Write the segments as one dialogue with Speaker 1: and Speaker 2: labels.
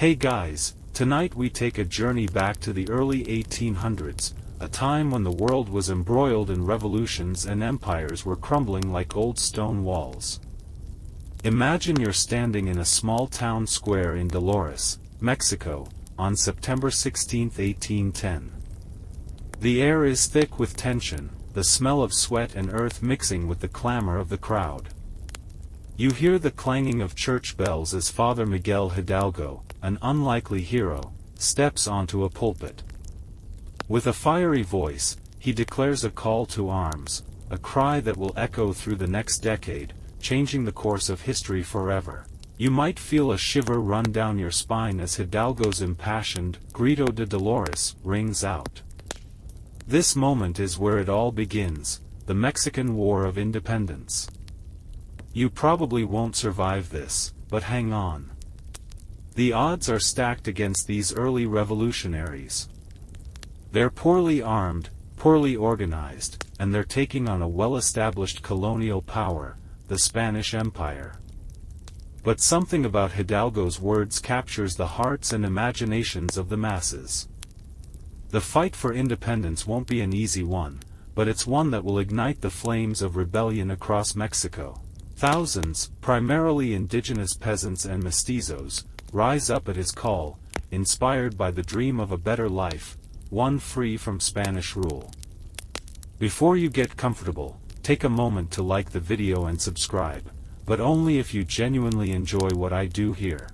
Speaker 1: Hey guys, tonight we take a journey back to the early 1800s, a time when the world was embroiled in revolutions and empires were crumbling like old stone walls. Imagine you're standing in a small town square in Dolores, Mexico, on September 16, 1810. The air is thick with tension, the smell of sweat and earth mixing with the clamor of the crowd. You hear the clanging of church bells as Father Miguel Hidalgo, an unlikely hero, steps onto a pulpit. With a fiery voice, he declares a call to arms, a cry that will echo through the next decade, changing the course of history forever. You might feel a shiver run down your spine as Hidalgo's impassioned Grito de Dolores rings out. This moment is where it all begins, the Mexican War of Independence. You probably won't survive this, but hang on. The odds are stacked against these early revolutionaries. They're poorly armed, poorly organized, and they're taking on a well-established colonial power, the Spanish Empire. But something about Hidalgo's words captures the hearts and imaginations of the masses. The fight for independence won't be an easy one, but it's one that will ignite the flames of rebellion across Mexico. Thousands, primarily indigenous peasants and mestizos, rise up at his call, inspired by the dream of a better life, one free from Spanish rule. Before you get comfortable, take a moment to like the video and subscribe, but only if you genuinely enjoy what I do here.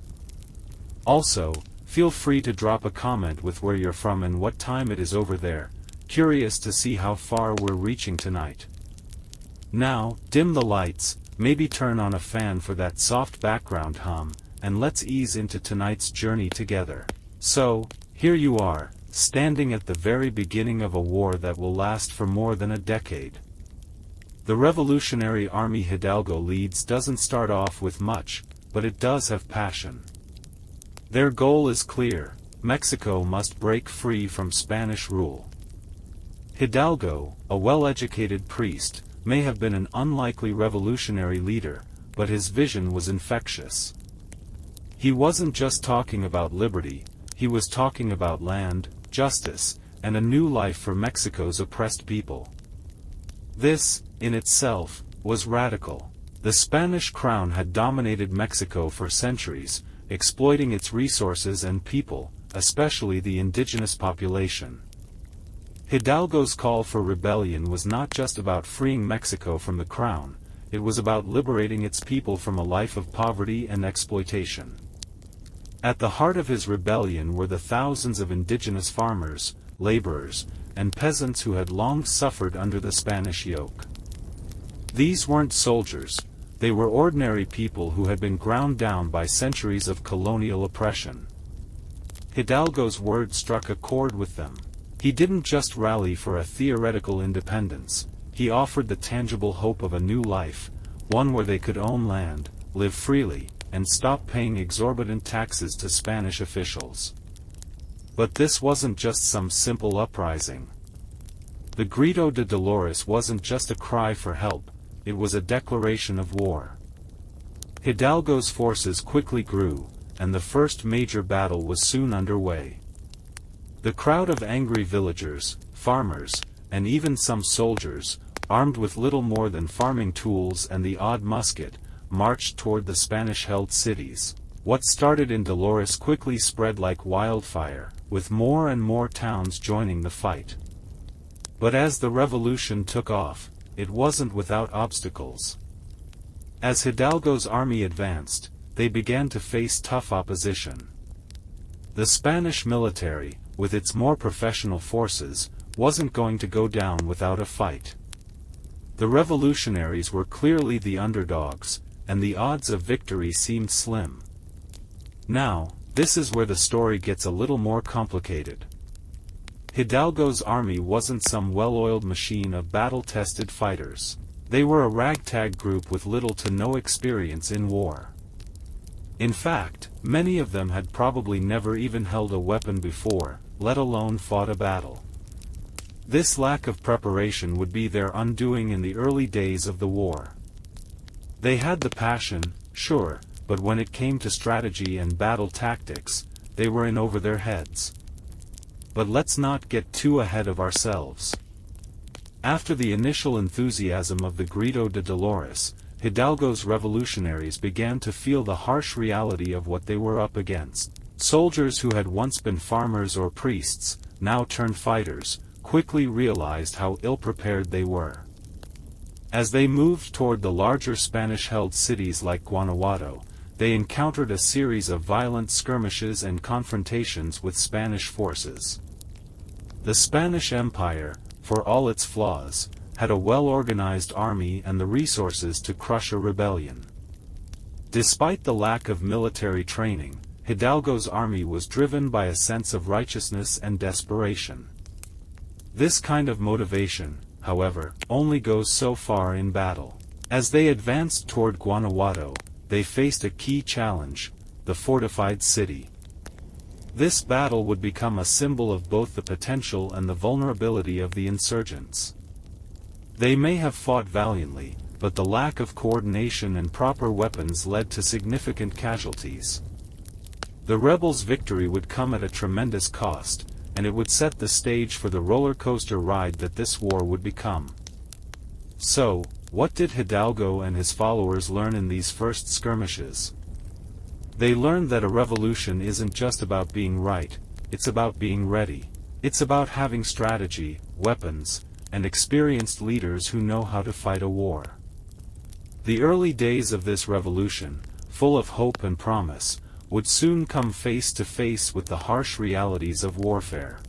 Speaker 1: Also, feel free to drop a comment with where you're from and what time it is over there, curious to see how far we're reaching tonight. Now, dim the lights, maybe turn on a fan for that soft background hum, and let's ease into tonight's journey together. So, here you are, standing at the very beginning of a war that will last for more than a decade. The Revolutionary Army Hidalgo leads doesn't start off with much, but it does have passion. Their goal is clear: Mexico must break free from Spanish rule. Hidalgo, a well-educated priest, may have been an unlikely revolutionary leader, but his vision was infectious. He wasn't just talking about liberty, he was talking about land, justice, and a new life for Mexico's oppressed people. This, in itself, was radical. The Spanish crown had dominated Mexico for centuries, exploiting its resources and people, especially the indigenous population. Hidalgo's call for rebellion was not just about freeing Mexico from the crown, it was about liberating its people from a life of poverty and exploitation. At the heart of his rebellion were the thousands of indigenous farmers, laborers, and peasants who had long suffered under the Spanish yoke. These weren't soldiers, they were ordinary people who had been ground down by centuries of colonial oppression. Hidalgo's words struck a chord with them. He didn't just rally for a theoretical independence, he offered the tangible hope of a new life, one where they could own land, live freely, and stop paying exorbitant taxes to Spanish officials. But this wasn't just some simple uprising. The Grito de Dolores wasn't just a cry for help, it was a declaration of war. Hidalgo's forces quickly grew, and the first major battle was soon underway. The crowd of angry villagers, farmers, and even some soldiers, armed with little more than farming tools and the odd musket, marched toward the Spanish-held cities. What started in Dolores quickly spread like wildfire, with more and more towns joining the fight. But as the revolution took off, it wasn't without obstacles. As Hidalgo's army advanced, they began to face tough opposition. The Spanish military, with its more professional forces, wasn't going to go down without a fight. The revolutionaries were clearly the underdogs, and the odds of victory seemed slim. Now, this is where the story gets a little more complicated. Hidalgo's army wasn't some well-oiled machine of battle-tested fighters. They were a ragtag group with little to no experience in war. In fact, many of them had probably never even held a weapon before, let alone fought a battle. This lack of preparation would be their undoing in the early days of the war. They had the passion, sure, but when it came to strategy and battle tactics, they were in over their heads. But let's not get too ahead of ourselves. After the initial enthusiasm of the Grito de Dolores, Hidalgo's revolutionaries began to feel the harsh reality of what they were up against. Soldiers who had once been farmers or priests, now turned fighters, quickly realized how ill-prepared they were. As they moved toward the larger Spanish-held cities like Guanajuato, they encountered a series of violent skirmishes and confrontations with Spanish forces. The Spanish Empire, for all its flaws, had a well-organized army and the resources to crush a rebellion. Despite the lack of military training, Hidalgo's army was driven by a sense of righteousness and desperation. This kind of motivation, however, only goes so far in battle. As they advanced toward Guanajuato, they faced a key challenge: the fortified city. This battle would become a symbol of both the potential and the vulnerability of the insurgents. They may have fought valiantly, but the lack of coordination and proper weapons led to significant casualties. The rebels' victory would come at a tremendous cost, and it would set the stage for the roller coaster ride that this war would become. So, what did Hidalgo and his followers learn in these first skirmishes? They learned that a revolution isn't just about being right, it's about being ready. It's about having strategy, weapons, and experienced leaders who know how to fight a war. The early days of this revolution, full of hope and promise, would soon come face to face with the harsh realities of warfare.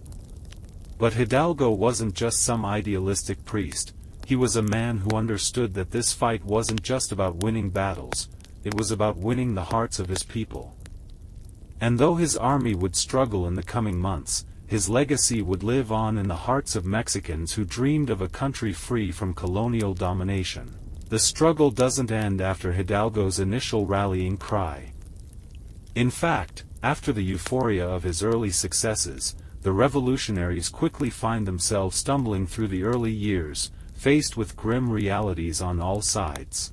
Speaker 1: But Hidalgo wasn't just some idealistic priest. He was a man who understood that this fight wasn't just about winning battles, it was about winning the hearts of his people. And though his army would struggle in the coming months, his legacy would live on in the hearts of Mexicans who dreamed of a country free from colonial domination. The struggle doesn't end after Hidalgo's initial rallying cry. In fact, after the euphoria of his early successes, the revolutionaries quickly find themselves stumbling through the early years, faced with grim realities on all sides.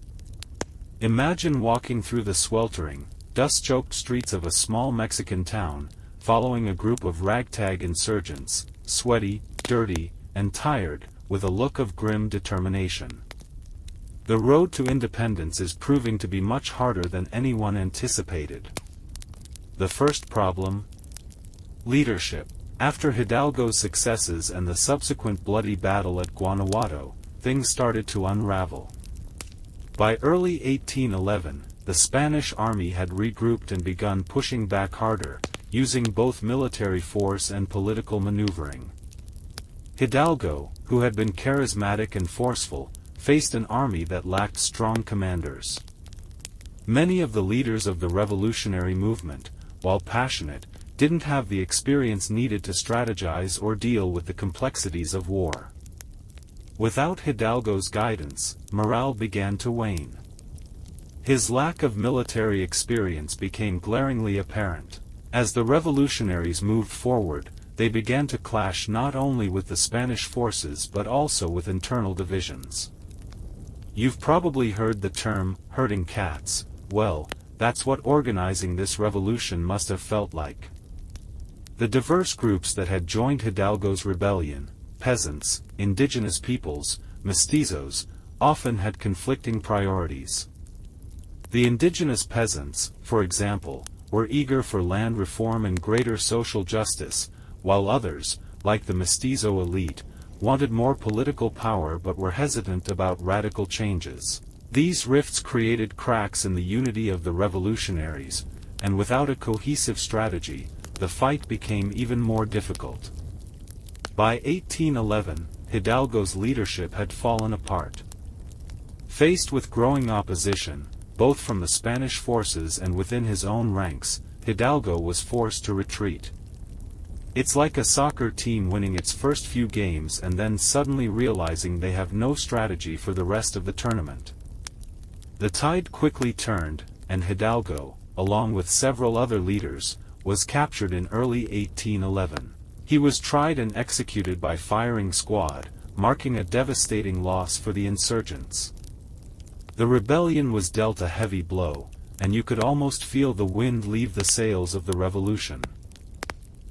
Speaker 1: Imagine walking through the sweltering, dust-choked streets of a small Mexican town, following a group of ragtag insurgents, sweaty, dirty, and tired, with a look of grim determination. The road to independence is proving to be much harder than anyone anticipated. The first problem? Leadership. After Hidalgo's successes and the subsequent bloody battle at Guanajuato, things started to unravel. By early 1811, the Spanish army had regrouped and begun pushing back harder, using both military force and political maneuvering. Hidalgo, who had been charismatic and forceful, faced an army that lacked strong commanders. Many of the leaders of the revolutionary movement, while passionate, didn't have the experience needed to strategize or deal with the complexities of war. Without Hidalgo's guidance, morale began to wane. His lack of military experience became glaringly apparent. As the revolutionaries moved forward, they began to clash not only with the Spanish forces but also with internal divisions. You've probably heard the term, herding cats. Well, that's what organizing this revolution must have felt like. The diverse groups that had joined Hidalgo's rebellion, peasants, indigenous peoples, mestizos, often had conflicting priorities. The indigenous peasants, for example, were eager for land reform and greater social justice, while others, like the mestizo elite, wanted more political power but were hesitant about radical changes. These rifts created cracks in the unity of the revolutionaries, and without a cohesive strategy, the fight became even more difficult. By 1811, Hidalgo's leadership had fallen apart. Faced with growing opposition, both from the Spanish forces and within his own ranks, Hidalgo was forced to retreat. It's like a soccer team winning its first few games and then suddenly realizing they have no strategy for the rest of the tournament. The tide quickly turned, and Hidalgo, along with several other leaders, was captured in early 1811. He was tried and executed by firing squad, marking a devastating loss for the insurgents. The rebellion was dealt a heavy blow, and you could almost feel the wind leave the sails of the revolution.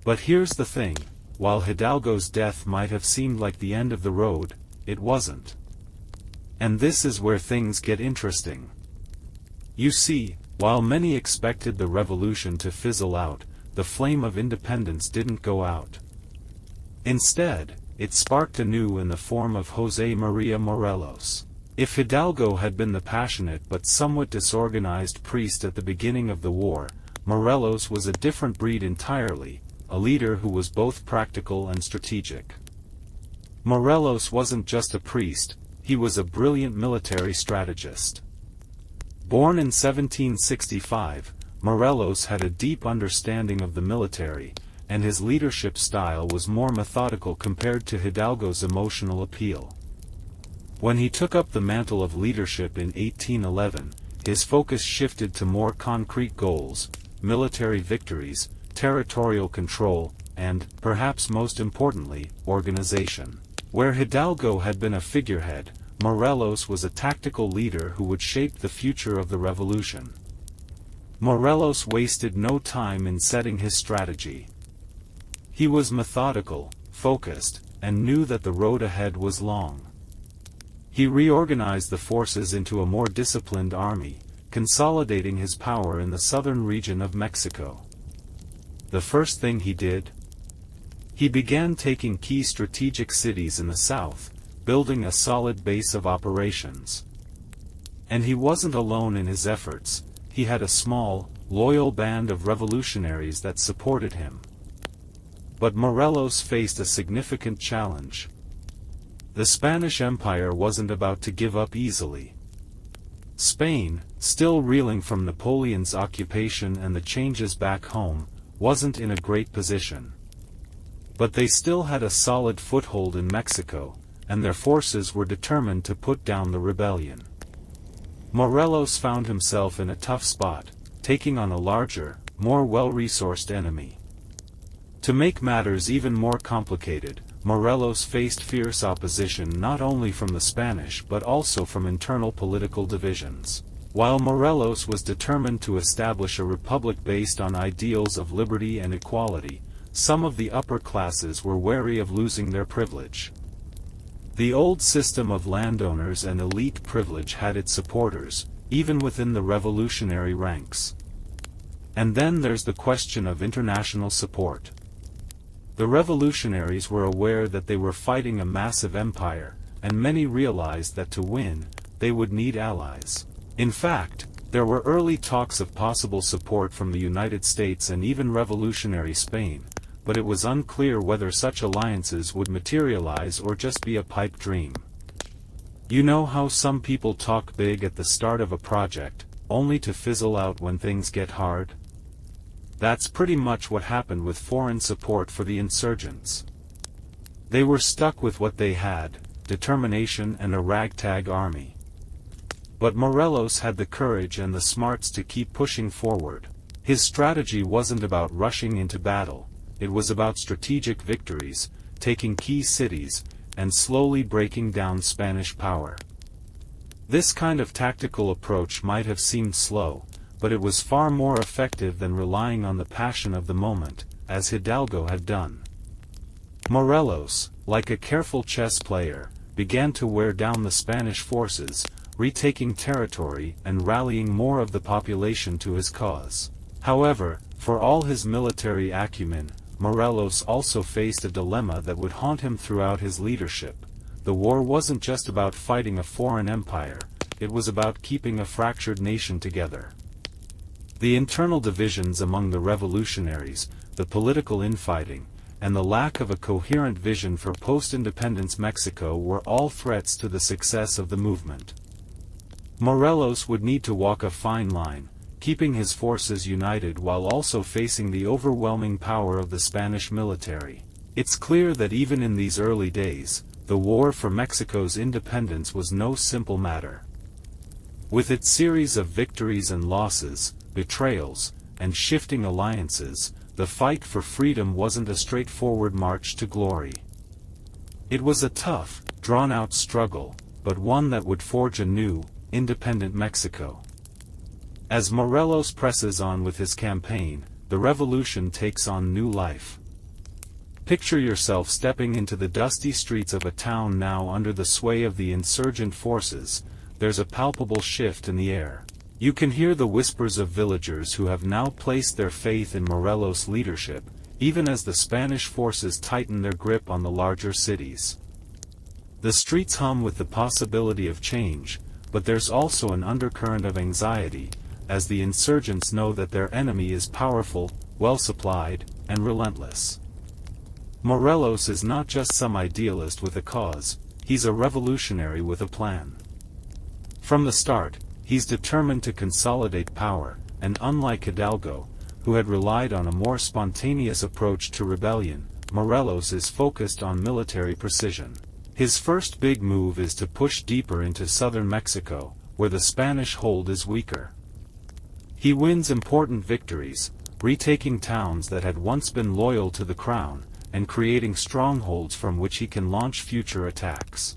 Speaker 1: But here's the thing, while Hidalgo's death might have seemed like the end of the road, it wasn't. And this is where things get interesting. You see, while many expected the revolution to fizzle out, the flame of independence didn't go out. Instead, it sparked anew in the form of José María Morelos. If Hidalgo had been the passionate but somewhat disorganized priest at the beginning of the war, Morelos was a different breed entirely, a leader who was both practical and strategic. Morelos wasn't just a priest, he was a brilliant military strategist. Born in 1765, Morelos had a deep understanding of the military, and his leadership style was more methodical compared to Hidalgo's emotional appeal. When he took up the mantle of leadership in 1811, his focus shifted to more concrete goals, military victories, territorial control, and, perhaps most importantly, organization. Where Hidalgo had been a figurehead, Morelos was a tactical leader who would shape the future of the revolution. Morelos wasted no time in setting his strategy. He was methodical, focused, and knew that the road ahead was long. He reorganized the forces into a more disciplined army, consolidating his power in the southern region of Mexico. The first thing he did? He began taking key strategic cities in the south, building a solid base of operations. And he wasn't alone in his efforts, he had a small, loyal band of revolutionaries that supported him. But Morelos faced a significant challenge. The Spanish Empire wasn't about to give up easily. Spain, still reeling from Napoleon's occupation and the changes back home, wasn't in a great position. But they still had a solid foothold in Mexico, and their forces were determined to put down the rebellion. Morelos found himself in a tough spot, taking on a larger, more well-resourced enemy. To make matters even more complicated, Morelos faced fierce opposition not only from the Spanish but also from internal political divisions. While Morelos was determined to establish a republic based on ideals of liberty and equality, some of the upper classes were wary of losing their privilege. The old system of landowners and elite privilege had its supporters, even within the revolutionary ranks. And then there's the question of international support. The revolutionaries were aware that they were fighting a massive empire, and many realized that to win, they would need allies. In fact, there were early talks of possible support from the United States and even revolutionary Spain, but it was unclear whether such alliances would materialize or just be a pipe dream. You know how some people talk big at the start of a project, only to fizzle out when things get hard? That's pretty much what happened with foreign support for the insurgents. They were stuck with what they had, determination and a ragtag army. But Morelos had the courage and the smarts to keep pushing forward. His strategy wasn't about rushing into battle. It was about strategic victories, taking key cities, and slowly breaking down Spanish power. This kind of tactical approach might have seemed slow, but it was far more effective than relying on the passion of the moment, as Hidalgo had done. Morelos, like a careful chess player, began to wear down the Spanish forces, retaking territory and rallying more of the population to his cause. However, for all his military acumen, Morelos also faced a dilemma that would haunt him throughout his leadership. The war wasn't just about fighting a foreign empire, it was about keeping a fractured nation together. The internal divisions among the revolutionaries, the political infighting, and the lack of a coherent vision for post-independence Mexico were all threats to the success of the movement. Morelos would need to walk a fine line, keeping his forces united while also facing the overwhelming power of the Spanish military. It's clear that even in these early days, the war for Mexico's independence was no simple matter. With its series of victories and losses, betrayals, and shifting alliances, the fight for freedom wasn't a straightforward march to glory. It was a tough, drawn-out struggle, but one that would forge a new, independent Mexico. As Morelos presses on with his campaign, the revolution takes on new life. Picture yourself stepping into the dusty streets of a town now under the sway of the insurgent forces. There's a palpable shift in the air. You can hear the whispers of villagers who have now placed their faith in Morelos' leadership, even as the Spanish forces tighten their grip on the larger cities. The streets hum with the possibility of change, but there's also an undercurrent of anxiety, as the insurgents know that their enemy is powerful, well-supplied, and relentless. Morelos is not just some idealist with a cause, he's a revolutionary with a plan. From the start, he's determined to consolidate power, and unlike Hidalgo, who had relied on a more spontaneous approach to rebellion, Morelos is focused on military precision. His first big move is to push deeper into southern Mexico, where the Spanish hold is weaker. He wins important victories, retaking towns that had once been loyal to the crown, and creating strongholds from which he can launch future attacks.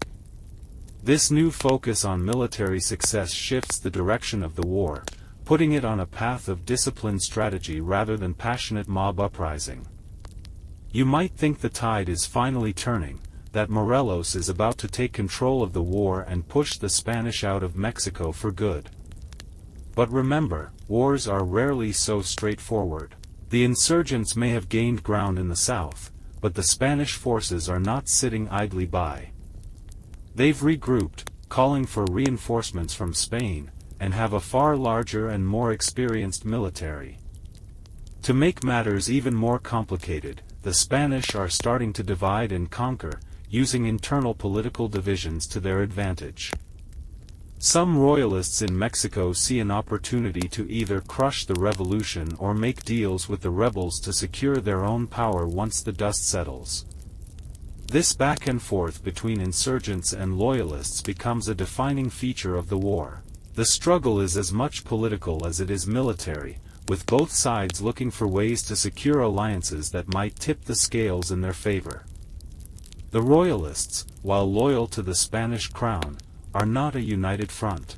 Speaker 1: This new focus on military success shifts the direction of the war, putting it on a path of disciplined strategy rather than passionate mob uprising. You might think the tide is finally turning, that Morelos is about to take control of the war and push the Spanish out of Mexico for good. But remember, wars are rarely so straightforward. The insurgents may have gained ground in the south, but the Spanish forces are not sitting idly by. They've regrouped, calling for reinforcements from Spain, and have a far larger and more experienced military. To make matters even more complicated, the Spanish are starting to divide and conquer, using internal political divisions to their advantage. Some royalists in Mexico see an opportunity to either crush the revolution or make deals with the rebels to secure their own power once the dust settles. This back and forth between insurgents and loyalists becomes a defining feature of the war. The struggle is as much political as it is military, with both sides looking for ways to secure alliances that might tip the scales in their favor. The royalists, while loyal to the Spanish crown, are not a united front.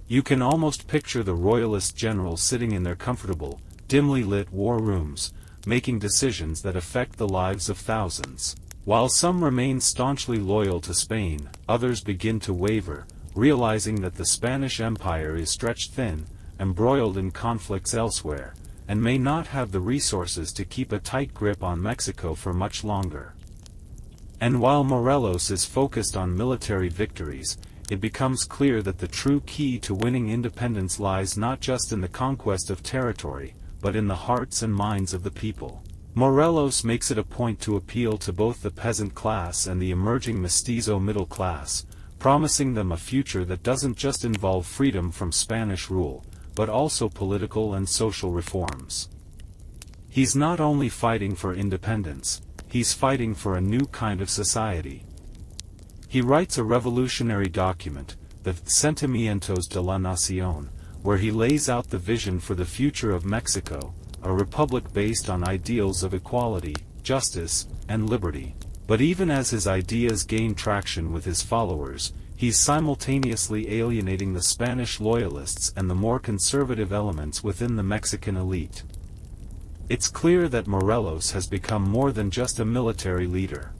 Speaker 1: You can almost picture the royalist generals sitting in their comfortable, dimly lit war rooms, making decisions that affect the lives of thousands. While some remain staunchly loyal to Spain, others begin to waver, realizing that the Spanish Empire is stretched thin, embroiled in conflicts elsewhere, and may not have the resources to keep a tight grip on Mexico for much longer. And while Morelos is focused on military victories, it becomes clear that the true key to winning independence lies not just in the conquest of territory, but in the hearts and minds of the people. Morelos makes it a point to appeal to both the peasant class and the emerging mestizo middle class, promising them a future that doesn't just involve freedom from Spanish rule, but also political and social reforms. He's not only fighting for independence, he's fighting for a new kind of society. He writes a revolutionary document, the Sentimientos de la Nación, where he lays out the vision for the future of Mexico, a republic based on ideals of equality, justice, and liberty. But even as his ideas gain traction with his followers, he's simultaneously alienating the Spanish loyalists and the more conservative elements within the Mexican elite. It's clear that Morelos has become more than just a military leader.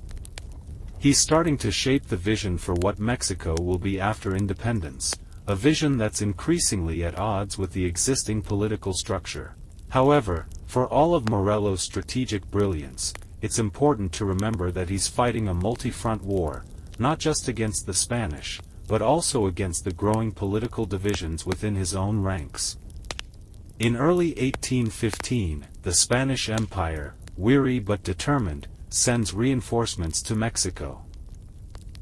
Speaker 1: He's starting to shape the vision for what Mexico will be after independence, a vision that's increasingly at odds with the existing political structure. However, for all of Morelos' strategic brilliance, it's important to remember that he's fighting a multi-front war, not just against the Spanish, but also against the growing political divisions within his own ranks. In early 1815, the Spanish Empire, weary but determined, sends reinforcements to Mexico.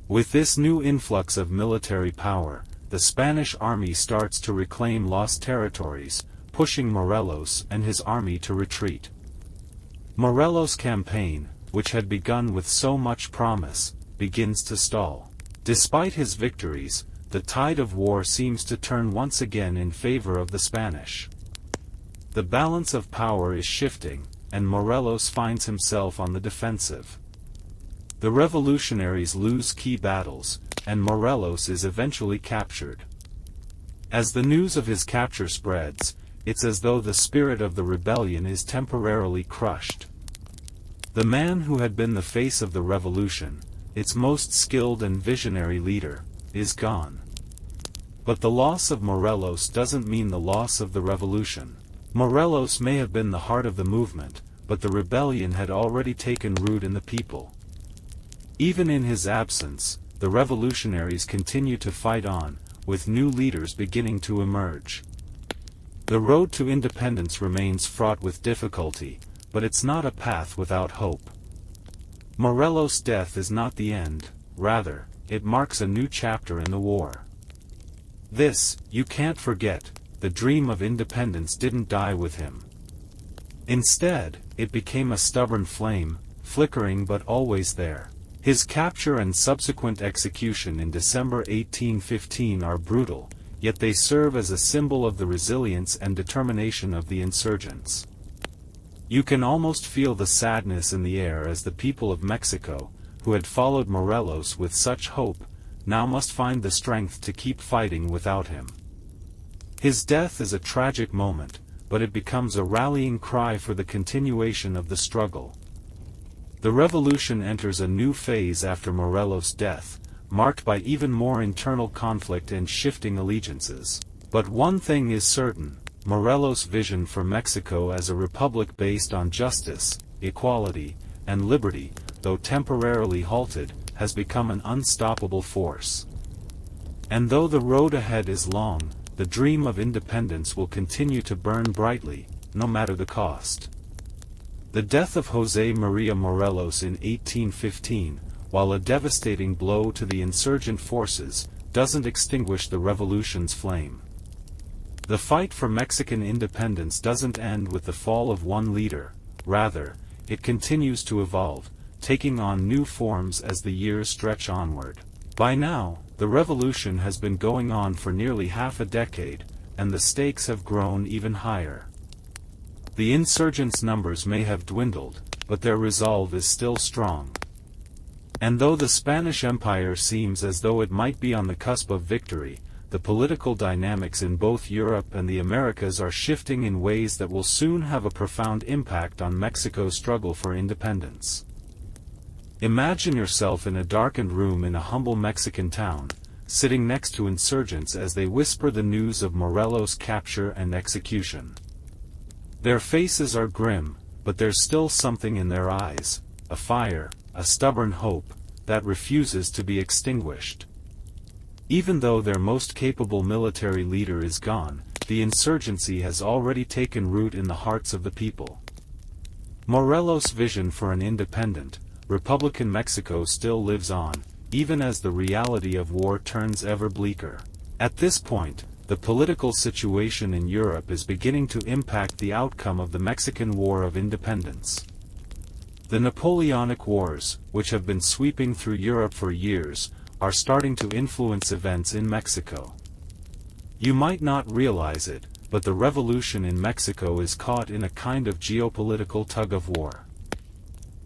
Speaker 1: With this new influx of military power, the Spanish army starts to reclaim lost territories, pushing Morelos and his army to retreat. Morelos' campaign, which had begun with so much promise, begins to stall. Despite his victories, the tide of war seems to turn once again in favor of the Spanish. The balance of power is shifting, and Morelos finds himself on the defensive. The revolutionaries lose key battles, and Morelos is eventually captured. As the news of his capture spreads, it's as though the spirit of the rebellion is temporarily crushed. The man who had been the face of the revolution, its most skilled and visionary leader, is gone. But the loss of Morelos doesn't mean the loss of the revolution. Morelos may have been the heart of the movement, but the rebellion had already taken root in the people. Even in his absence, the revolutionaries continue to fight on, with new leaders beginning to emerge. The road to independence remains fraught with difficulty, but it's not a path without hope. Morelos' death is not the end, rather, it marks a new chapter in the war. This, you can't forget, the dream of independence didn't die with him. Instead, it became a stubborn flame, flickering but always there. His capture and subsequent execution in December 1815 are brutal, yet they serve as a symbol of the resilience and determination of the insurgents. You can almost feel the sadness in the air as the people of Mexico, who had followed Morelos with such hope, now must find the strength to keep fighting without him. His death is a tragic moment, but it becomes a rallying cry for the continuation of the struggle. The revolution enters a new phase after Morelos' death, marked by even more internal conflict and shifting allegiances. But one thing is certain, Morelos' vision for Mexico as a republic based on justice, equality, and liberty, though temporarily halted, has become an unstoppable force. And though the road ahead is long, the dream of independence will continue to burn brightly, no matter the cost. The death of José María Morelos in 1815, while a devastating blow to the insurgent forces, doesn't extinguish the revolution's flame. The fight for Mexican independence doesn't end with the fall of one leader, rather, it continues to evolve, taking on new forms as the years stretch onward. By now, the revolution has been going on for nearly half a decade, and the stakes have grown even higher. The insurgents' numbers may have dwindled, but their resolve is still strong. And though the Spanish Empire seems as though it might be on the cusp of victory, the political dynamics in both Europe and the Americas are shifting in ways that will soon have a profound impact on Mexico's struggle for independence. Imagine yourself in a darkened room in a humble Mexican town, sitting next to insurgents as they whisper the news of Morelos' capture and execution. Their faces are grim, but there's still something in their eyes, a fire, a stubborn hope, that refuses to be extinguished. Even though their most capable military leader is gone, the insurgency has already taken root in the hearts of the people. Morelos' vision for an independent, Republican Mexico still lives on, even as the reality of war turns ever bleaker. At this point, the political situation in Europe is beginning to impact the outcome of the Mexican War of Independence. The Napoleonic Wars, which have been sweeping through Europe for years, are starting to influence events in Mexico. You might not realize it, but the revolution in Mexico is caught in a kind of geopolitical tug-of-war.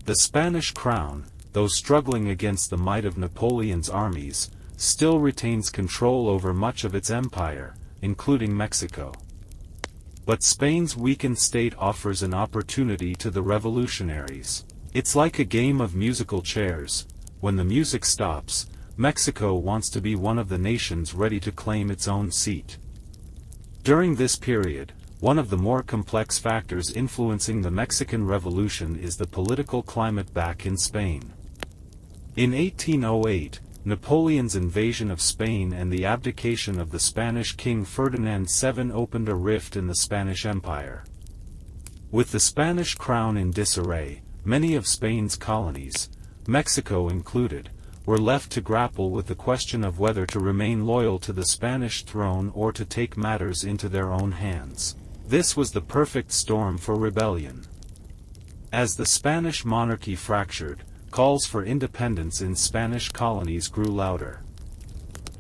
Speaker 1: The Spanish crown, though struggling against the might of Napoleon's armies, still retains control over much of its empire, including Mexico. But Spain's weakened state offers an opportunity to the revolutionaries. It's like a game of musical chairs. When the music stops, Mexico wants to be one of the nations ready to claim its own seat. During this period, one of the more complex factors influencing the Mexican Revolution is the political climate back in Spain. In 1808, Napoleon's invasion of Spain and the abdication of the Spanish King Ferdinand VII opened a rift in the Spanish Empire. With the Spanish crown in disarray, many of Spain's colonies, Mexico included, were left to grapple with the question of whether to remain loyal to the Spanish throne or to take matters into their own hands. This was the perfect storm for rebellion. As the Spanish monarchy fractured, calls for independence in Spanish colonies grew louder.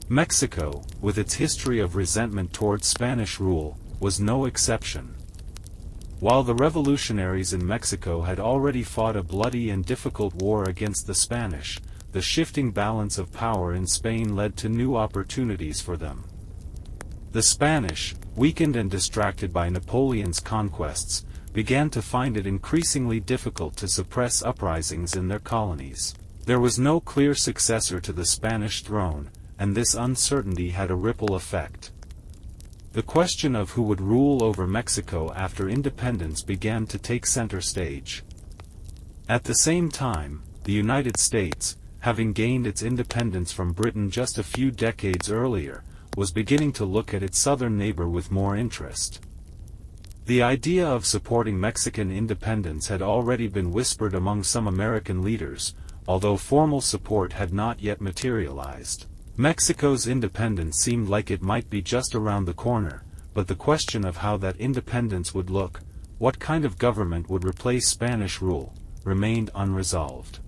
Speaker 1: Mexico, with its history of resentment towards Spanish rule, was no exception. While the revolutionaries in Mexico had already fought a bloody and difficult war against the Spanish, the shifting balance of power in Spain led to new opportunities for them. The Spanish, weakened and distracted by Napoleon's conquests, began to find it increasingly difficult to suppress uprisings in their colonies. There was no clear successor to the Spanish throne, and this uncertainty had a ripple effect. The question of who would rule over Mexico after independence began to take center stage. At the same time, the United States, having gained its independence from Britain just a few decades earlier, was beginning to look at its southern neighbor with more interest. The idea of supporting Mexican independence had already been whispered among some American leaders, although formal support had not yet materialized. Mexico's independence seemed like it might be just around the corner, but the question of how that independence would look, what kind of government would replace Spanish rule, remained unresolved.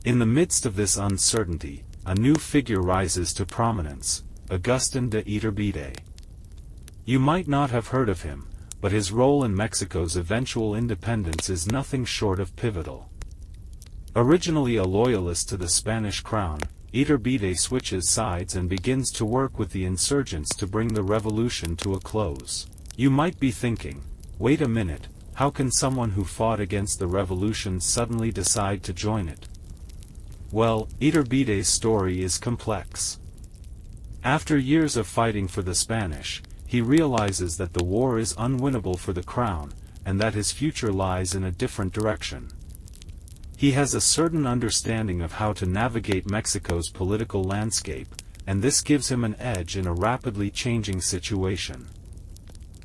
Speaker 1: In the midst of this uncertainty, a new figure rises to prominence, Agustin de Iturbide. You might not have heard of him, but his role in Mexico's eventual independence is nothing short of pivotal. Originally a loyalist to the Spanish crown, Iturbide switches sides and begins to work with the insurgents to bring the revolution to a close. You might be thinking, wait a minute, how can someone who fought against the revolution suddenly decide to join it? Well, Iturbide's story is complex. After years of fighting for the Spanish, he realizes that the war is unwinnable for the crown, and that his future lies in a different direction. He has a certain understanding of how to navigate Mexico's political landscape, and this gives him an edge in a rapidly changing situation.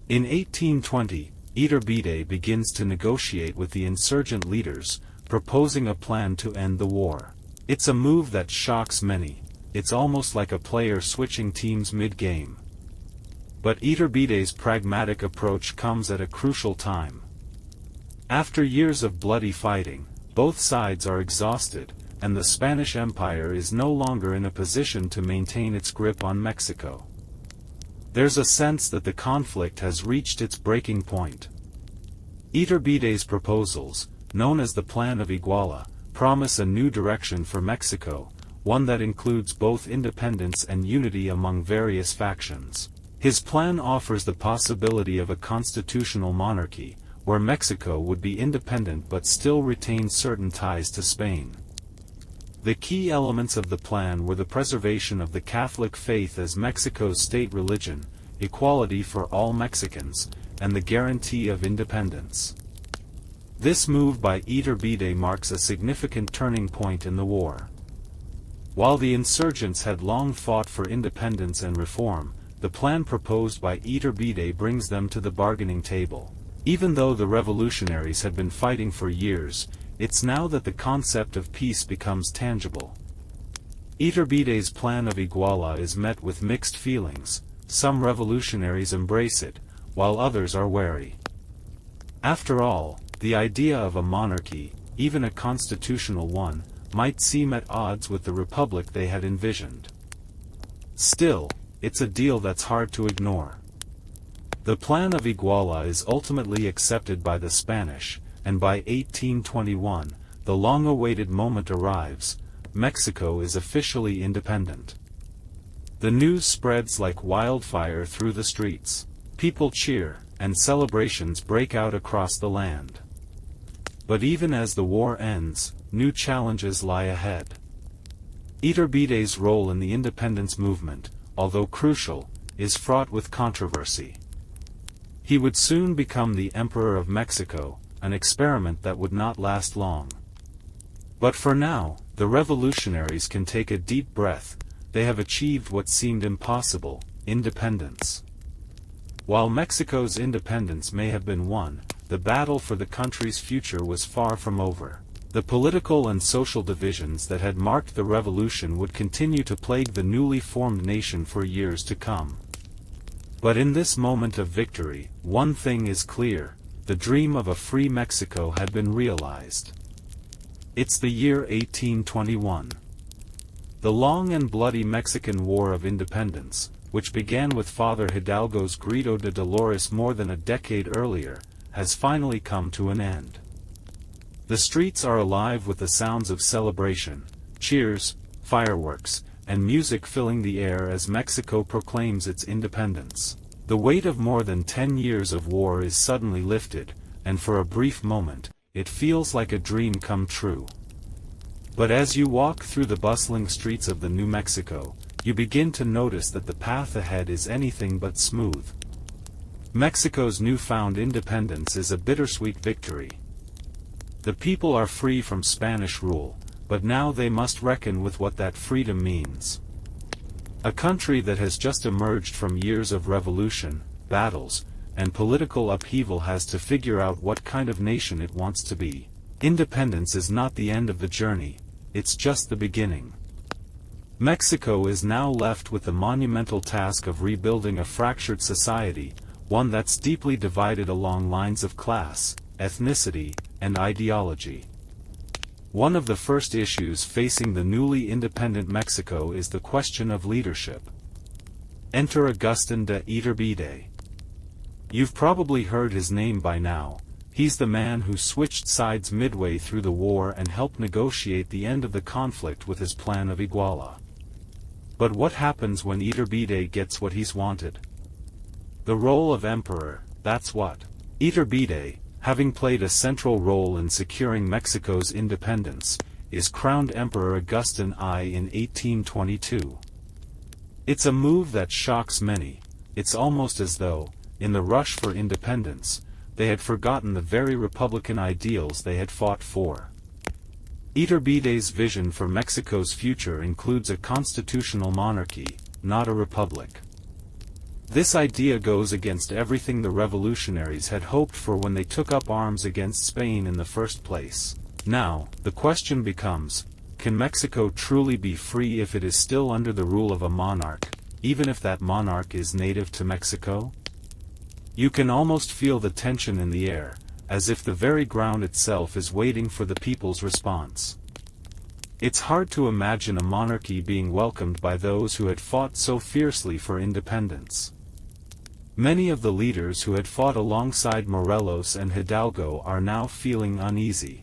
Speaker 1: In 1820, Iturbide begins to negotiate with the insurgent leaders, proposing a plan to end the war. It's a move that shocks many. It's almost like a player switching teams mid-game. But Iturbide's pragmatic approach comes at a crucial time. After years of bloody fighting, both sides are exhausted, and the Spanish Empire is no longer in a position to maintain its grip on Mexico. There's a sense that the conflict has reached its breaking point. Iturbide's proposals, known as the Plan of Iguala, promise a new direction for Mexico, one that includes both independence and unity among various factions. His plan offers the possibility of a constitutional monarchy, where Mexico would be independent but still retain certain ties to Spain. The key elements of the plan were the preservation of the Catholic faith as Mexico's state religion, equality for all Mexicans, and the guarantee of independence. This move by Iturbide marks a significant turning point in the war. While the insurgents had long fought for independence and reform, the plan proposed by Iturbide brings them to the bargaining table. Even though the revolutionaries had been fighting for years, it's now that the concept of peace becomes tangible. Iturbide's Plan of Iguala is met with mixed feelings. Some revolutionaries embrace it, while others are wary. After all, the idea of a monarchy, even a constitutional one, might seem at odds with the republic they had envisioned. Still, it's a deal that's hard to ignore. The Plan of Iguala is ultimately accepted by the Spanish, and by 1821, the long-awaited moment arrives. Mexico is officially independent. The news spreads like wildfire through the streets. People cheer, and celebrations break out across the land. But even as the war ends, new challenges lie ahead. Iturbide's role in the independence movement, although crucial, is fraught with controversy. He would soon become the Emperor of Mexico, an experiment that would not last long. But for now, the revolutionaries can take a deep breath. They have achieved what seemed impossible: independence. While Mexico's independence may have been won, the battle for the country's future was far from over. The political and social divisions that had marked the revolution would continue to plague the newly formed nation for years to come. But in this moment of victory, one thing is clear: the dream of a free Mexico had been realized. It's the year 1821. The long and bloody Mexican War of Independence, which began with Father Hidalgo's Grito de Dolores more than a decade earlier, has finally come to an end. The streets are alive with the sounds of celebration, cheers, fireworks, and music filling the air as Mexico proclaims its independence. The weight of more than 10 years of war is suddenly lifted, and for a brief moment, it feels like a dream come true. But as you walk through the bustling streets of the New Mexico, you begin to notice that the path ahead is anything but smooth. Mexico's newfound independence is a bittersweet victory. The people are free from Spanish rule, but now they must reckon with what that freedom means. A country that has just emerged from years of revolution, battles, and political upheaval has to figure out what kind of nation it wants to be. Independence is not the end of the journey, it's just the beginning. Mexico is now left with the monumental task of rebuilding a fractured society, one that's deeply divided along lines of class, ethnicity, and ideology. One of the first issues facing the newly independent Mexico is the question of leadership. Enter Agustin de Iturbide. You've probably heard his name by now. He's the man who switched sides midway through the war and helped negotiate the end of the conflict with his plan of Iguala. But what happens when Iturbide gets what he's wanted? The role of emperor, that's what. Iturbide, having played a central role in securing Mexico's independence, is crowned Emperor Augustin I in 1822. It's a move that shocks many. It's almost as though, in the rush for independence, they had forgotten the very republican ideals they had fought for. Iturbide's vision for Mexico's future includes a constitutional monarchy, not a republic. This idea goes against everything the revolutionaries had hoped for when they took up arms against Spain in the first place. Now, the question becomes, can Mexico truly be free if it is still under the rule of a monarch, even if that monarch is native to Mexico? You can almost feel the tension in the air, as if the very ground itself is waiting for the people's response. It's hard to imagine a monarchy being welcomed by those who had fought so fiercely for independence. Many of the leaders who had fought alongside Morelos and Hidalgo are now feeling uneasy.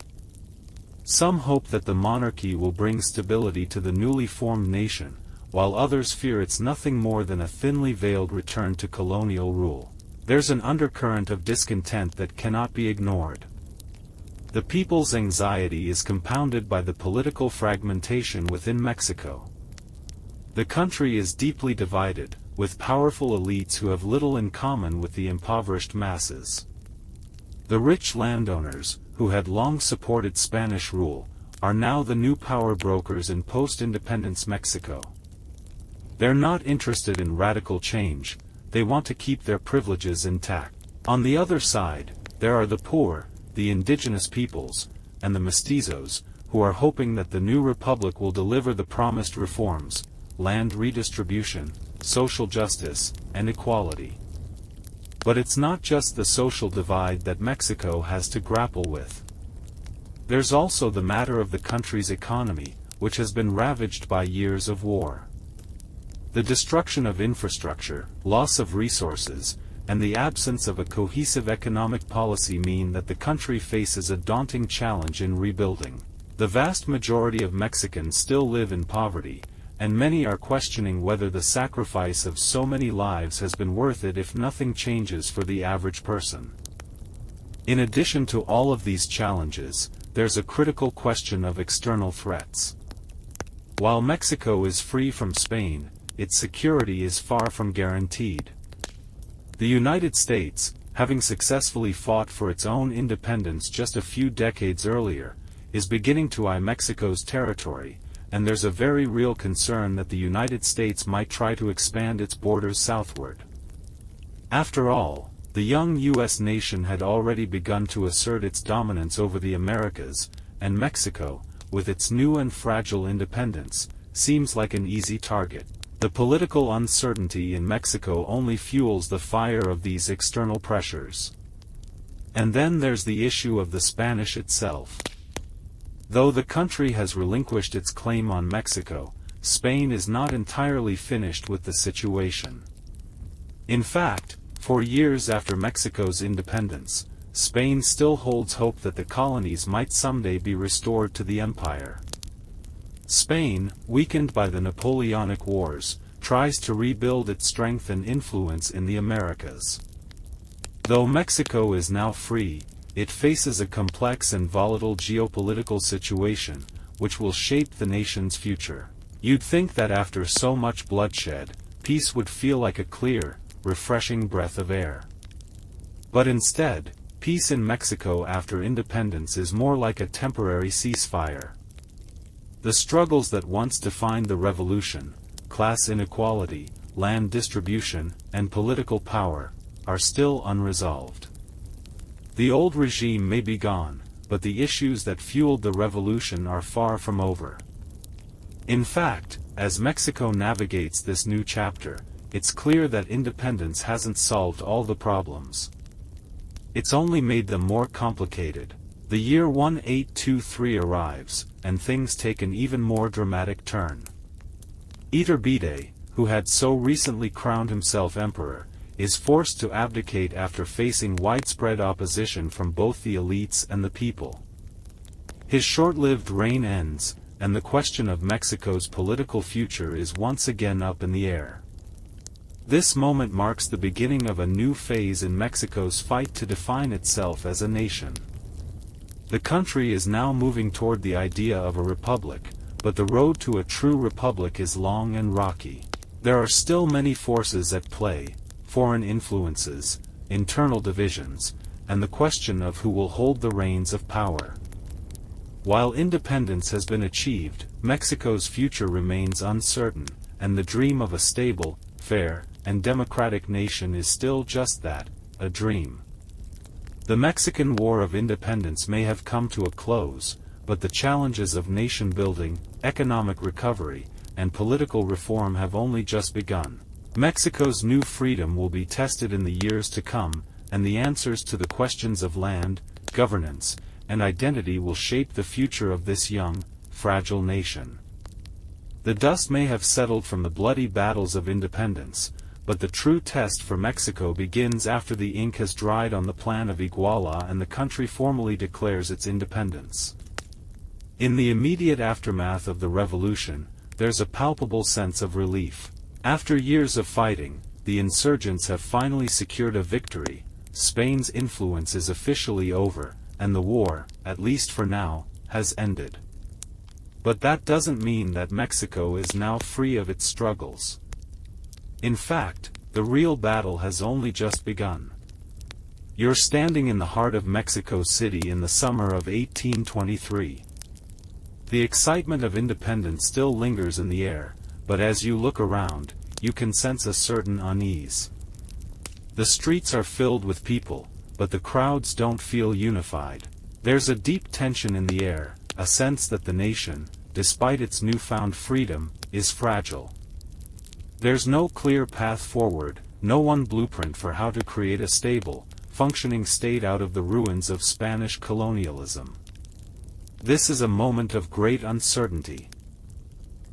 Speaker 1: Some hope that the monarchy will bring stability to the newly formed nation, while others fear it's nothing more than a thinly veiled return to colonial rule. There's an undercurrent of discontent that cannot be ignored. The people's anxiety is compounded by the political fragmentation within Mexico. The country is deeply divided, with powerful elites who have little in common with the impoverished masses. The rich landowners, who had long supported Spanish rule, are now the new power brokers in post-independence Mexico. They're not interested in radical change, they want to keep their privileges intact. On the other side, there are the poor, the indigenous peoples, and the mestizos, who are hoping that the new republic will deliver the promised reforms, land redistribution, social justice, and equality. But it's not just the social divide that Mexico has to grapple with. There's also the matter of the country's economy, which has been ravaged by years of war. The destruction of infrastructure, loss of resources, and the absence of a cohesive economic policy mean that the country faces a daunting challenge in rebuilding. The vast majority of Mexicans still live in poverty, and many are questioning whether the sacrifice of so many lives has been worth it if nothing changes for the average person. In addition to all of these challenges, there's a critical question of external threats. While Mexico is free from Spain, its security is far from guaranteed. The United States, having successfully fought for its own independence just a few decades earlier, is beginning to eye Mexico's territory, and there's a very real concern that the United States might try to expand its borders southward. After all, the young U.S. nation had already begun to assert its dominance over the Americas, and Mexico, with its new and fragile independence, seems like an easy target. The political uncertainty in Mexico only fuels the fire of these external pressures. And then there's the issue of the Spanish itself. Though the country has relinquished its claim on Mexico, Spain is not entirely finished with the situation. In fact, for years after Mexico's independence, Spain still holds hope that the colonies might someday be restored to the empire. Spain, weakened by the Napoleonic Wars, tries to rebuild its strength and influence in the Americas. Though Mexico is now free, it faces a complex and volatile geopolitical situation, which will shape the nation's future. You'd think that after so much bloodshed, peace would feel like a clear, refreshing breath of air. But instead, peace in Mexico after independence is more like a temporary ceasefire. The struggles that once defined the revolution, class inequality, land distribution, and political power, are still unresolved. The old regime may be gone, but the issues that fueled the revolution are far from over. In fact, as Mexico navigates this new chapter, it's clear that independence hasn't solved all the problems. It's only made them more complicated. The year 1823 arrives, and things take an even more dramatic turn. Iturbide, who had so recently crowned himself emperor, is forced to abdicate after facing widespread opposition from both the elites and the people. His short-lived reign ends, and the question of Mexico's political future is once again up in the air. This moment marks the beginning of a new phase in Mexico's fight to define itself as a nation. The country is now moving toward the idea of a republic, but the road to a true republic is long and rocky. There are still many forces at play: foreign influences, internal divisions, and the question of who will hold the reins of power. While independence has been achieved, Mexico's future remains uncertain, and the dream of a stable, fair, and democratic nation is still just that, a dream. The Mexican War of Independence may have come to a close, but the challenges of nation building, economic recovery, and political reform have only just begun. Mexico's new freedom will be tested in the years to come, and the answers to the questions of land, governance, and identity will shape the future of this young, fragile nation. The dust may have settled from the bloody battles of independence, but the true test for Mexico begins after the ink has dried on the Plan of Iguala and the country formally declares its independence. In the immediate aftermath of the revolution, there's a palpable sense of relief. After years of fighting, the insurgents have finally secured a victory. Spain's influence is officially over, and the war, at least for now, has ended. But that doesn't mean that Mexico is now free of its struggles. In fact, the real battle has only just begun. You're standing in the heart of Mexico City in the summer of 1823. The excitement of independence still lingers in the air, but as you look around, you can sense a certain unease. The streets are filled with people, but the crowds don't feel unified. There's a deep tension in the air, a sense that the nation, despite its newfound freedom, is fragile. There's no clear path forward, no one blueprint for how to create a stable, functioning state out of the ruins of Spanish colonialism. This is a moment of great uncertainty.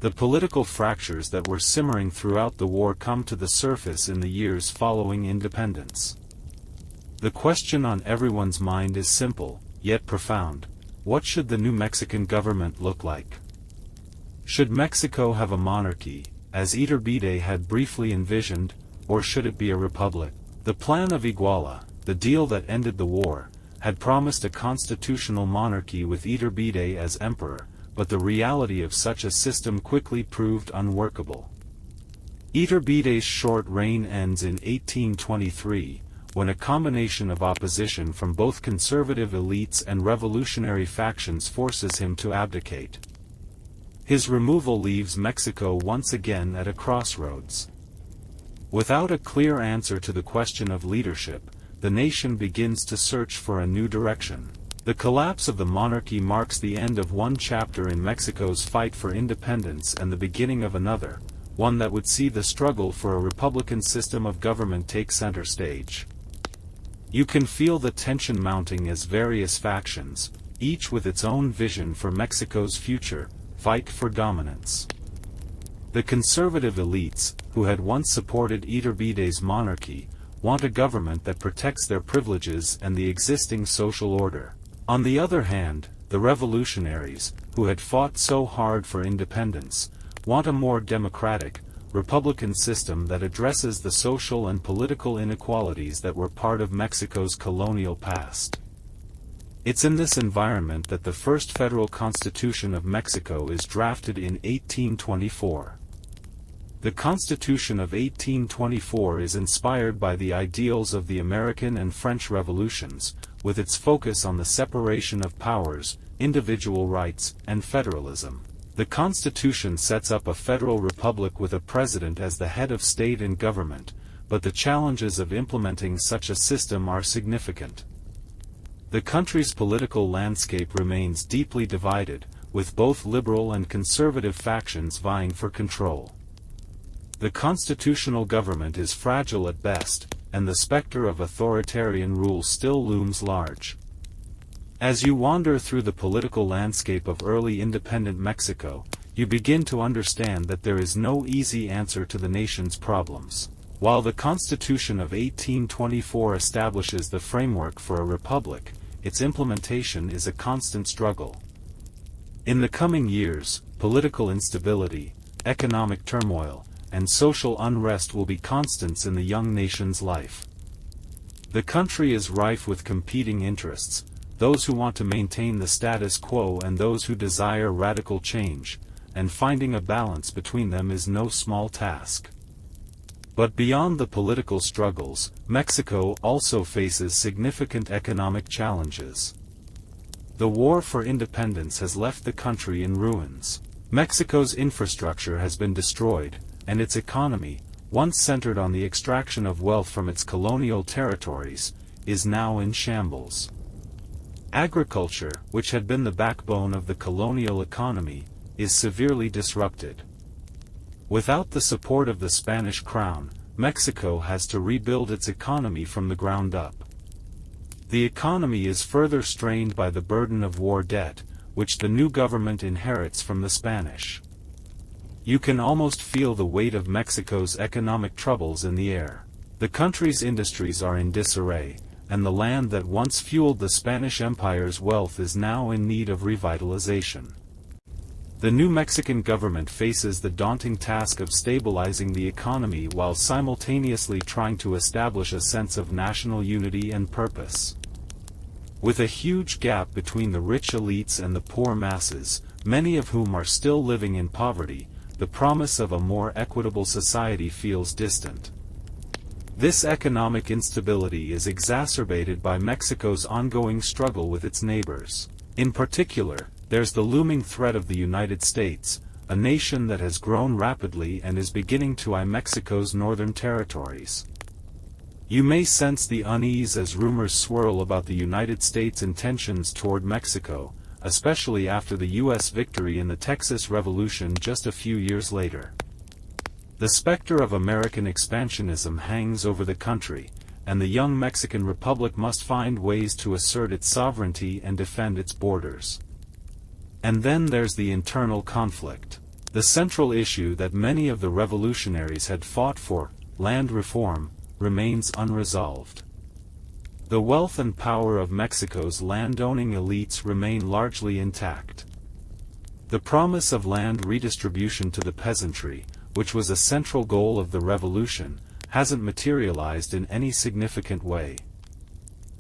Speaker 1: The political fractures that were simmering throughout the war come to the surface in the years following independence. The question on everyone's mind is simple, yet profound: what should the new Mexican government look like? Should Mexico have a monarchy, as Iturbide had briefly envisioned, or should it be a republic? The Plan of Iguala, the deal that ended the war, had promised a constitutional monarchy with Iturbide as emperor, but the reality of such a system quickly proved unworkable. Iturbide's short reign ends in 1823, when a combination of opposition from both conservative elites and revolutionary factions forces him to abdicate. His removal leaves Mexico once again at a crossroads. Without a clear answer to the question of leadership, the nation begins to search for a new direction. The collapse of the monarchy marks the end of one chapter in Mexico's fight for independence and the beginning of another, one that would see the struggle for a republican system of government take center stage. You can feel the tension mounting as various factions, each with its own vision for Mexico's future, fight for dominance. The conservative elites, who had once supported Iturbide's monarchy, want a government that protects their privileges and the existing social order. On the other hand, the revolutionaries, who had fought so hard for independence, want a more democratic, republican system that addresses the social and political inequalities that were part of Mexico's colonial past. It's in this environment that the first federal constitution of Mexico is drafted in 1824. The Constitution of 1824 is inspired by the ideals of the American and French revolutions, with its focus on the separation of powers, individual rights, and federalism. The Constitution sets up a federal republic with a president as the head of state and government, but the challenges of implementing such a system are significant. The country's political landscape remains deeply divided, with both liberal and conservative factions vying for control. The constitutional government is fragile at best, and the specter of authoritarian rule still looms large. As you wander through the political landscape of early independent Mexico, you begin to understand that there is no easy answer to the nation's problems. While the Constitution of 1824 establishes the framework for a republic, its implementation is a constant struggle. In the coming years, political instability, economic turmoil, and social unrest will be constants in the young nation's life. The country is rife with competing interests, those who want to maintain the status quo and those who desire radical change, and finding a balance between them is no small task. But beyond the political struggles, Mexico also faces significant economic challenges. The war for independence has left the country in ruins. Mexico's infrastructure has been destroyed, and its economy, once centered on the extraction of wealth from its colonial territories, is now in shambles. Agriculture, which had been the backbone of the colonial economy, is severely disrupted. Without the support of the Spanish crown, Mexico has to rebuild its economy from the ground up. The economy is further strained by the burden of war debt, which the new government inherits from the Spanish. You can almost feel the weight of Mexico's economic troubles in the air. The country's industries are in disarray, and the land that once fueled the Spanish Empire's wealth is now in need of revitalization. The new Mexican government faces the daunting task of stabilizing the economy while simultaneously trying to establish a sense of national unity and purpose. With a huge gap between the rich elites and the poor masses, many of whom are still living in poverty, the promise of a more equitable society feels distant. This economic instability is exacerbated by Mexico's ongoing struggle with its neighbors. In particular, there's the looming threat of the United States, a nation that has grown rapidly and is beginning to eye Mexico's northern territories. You may sense the unease as rumors swirl about the United States' intentions toward Mexico, especially after the U.S. victory in the Texas Revolution just a few years later. The specter of American expansionism hangs over the country, and the young Mexican Republic must find ways to assert its sovereignty and defend its borders. And then there's the internal conflict. The central issue that many of the revolutionaries had fought for, land reform, remains unresolved. The wealth and power of Mexico's landowning elites remain largely intact. The promise of land redistribution to the peasantry, which was a central goal of the revolution, hasn't materialized in any significant way.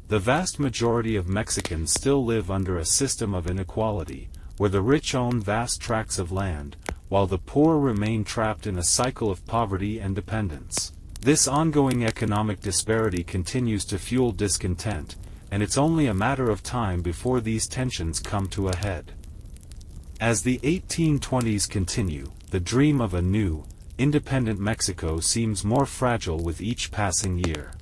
Speaker 1: The vast majority of Mexicans still live under a system of inequality, where the rich own vast tracts of land, while the poor remain trapped in a cycle of poverty and dependence. This ongoing economic disparity continues to fuel discontent, and it's only a matter of time before these tensions come to a head. As the 1820s continue, the dream of a new, independent Mexico seems more fragile with each passing year.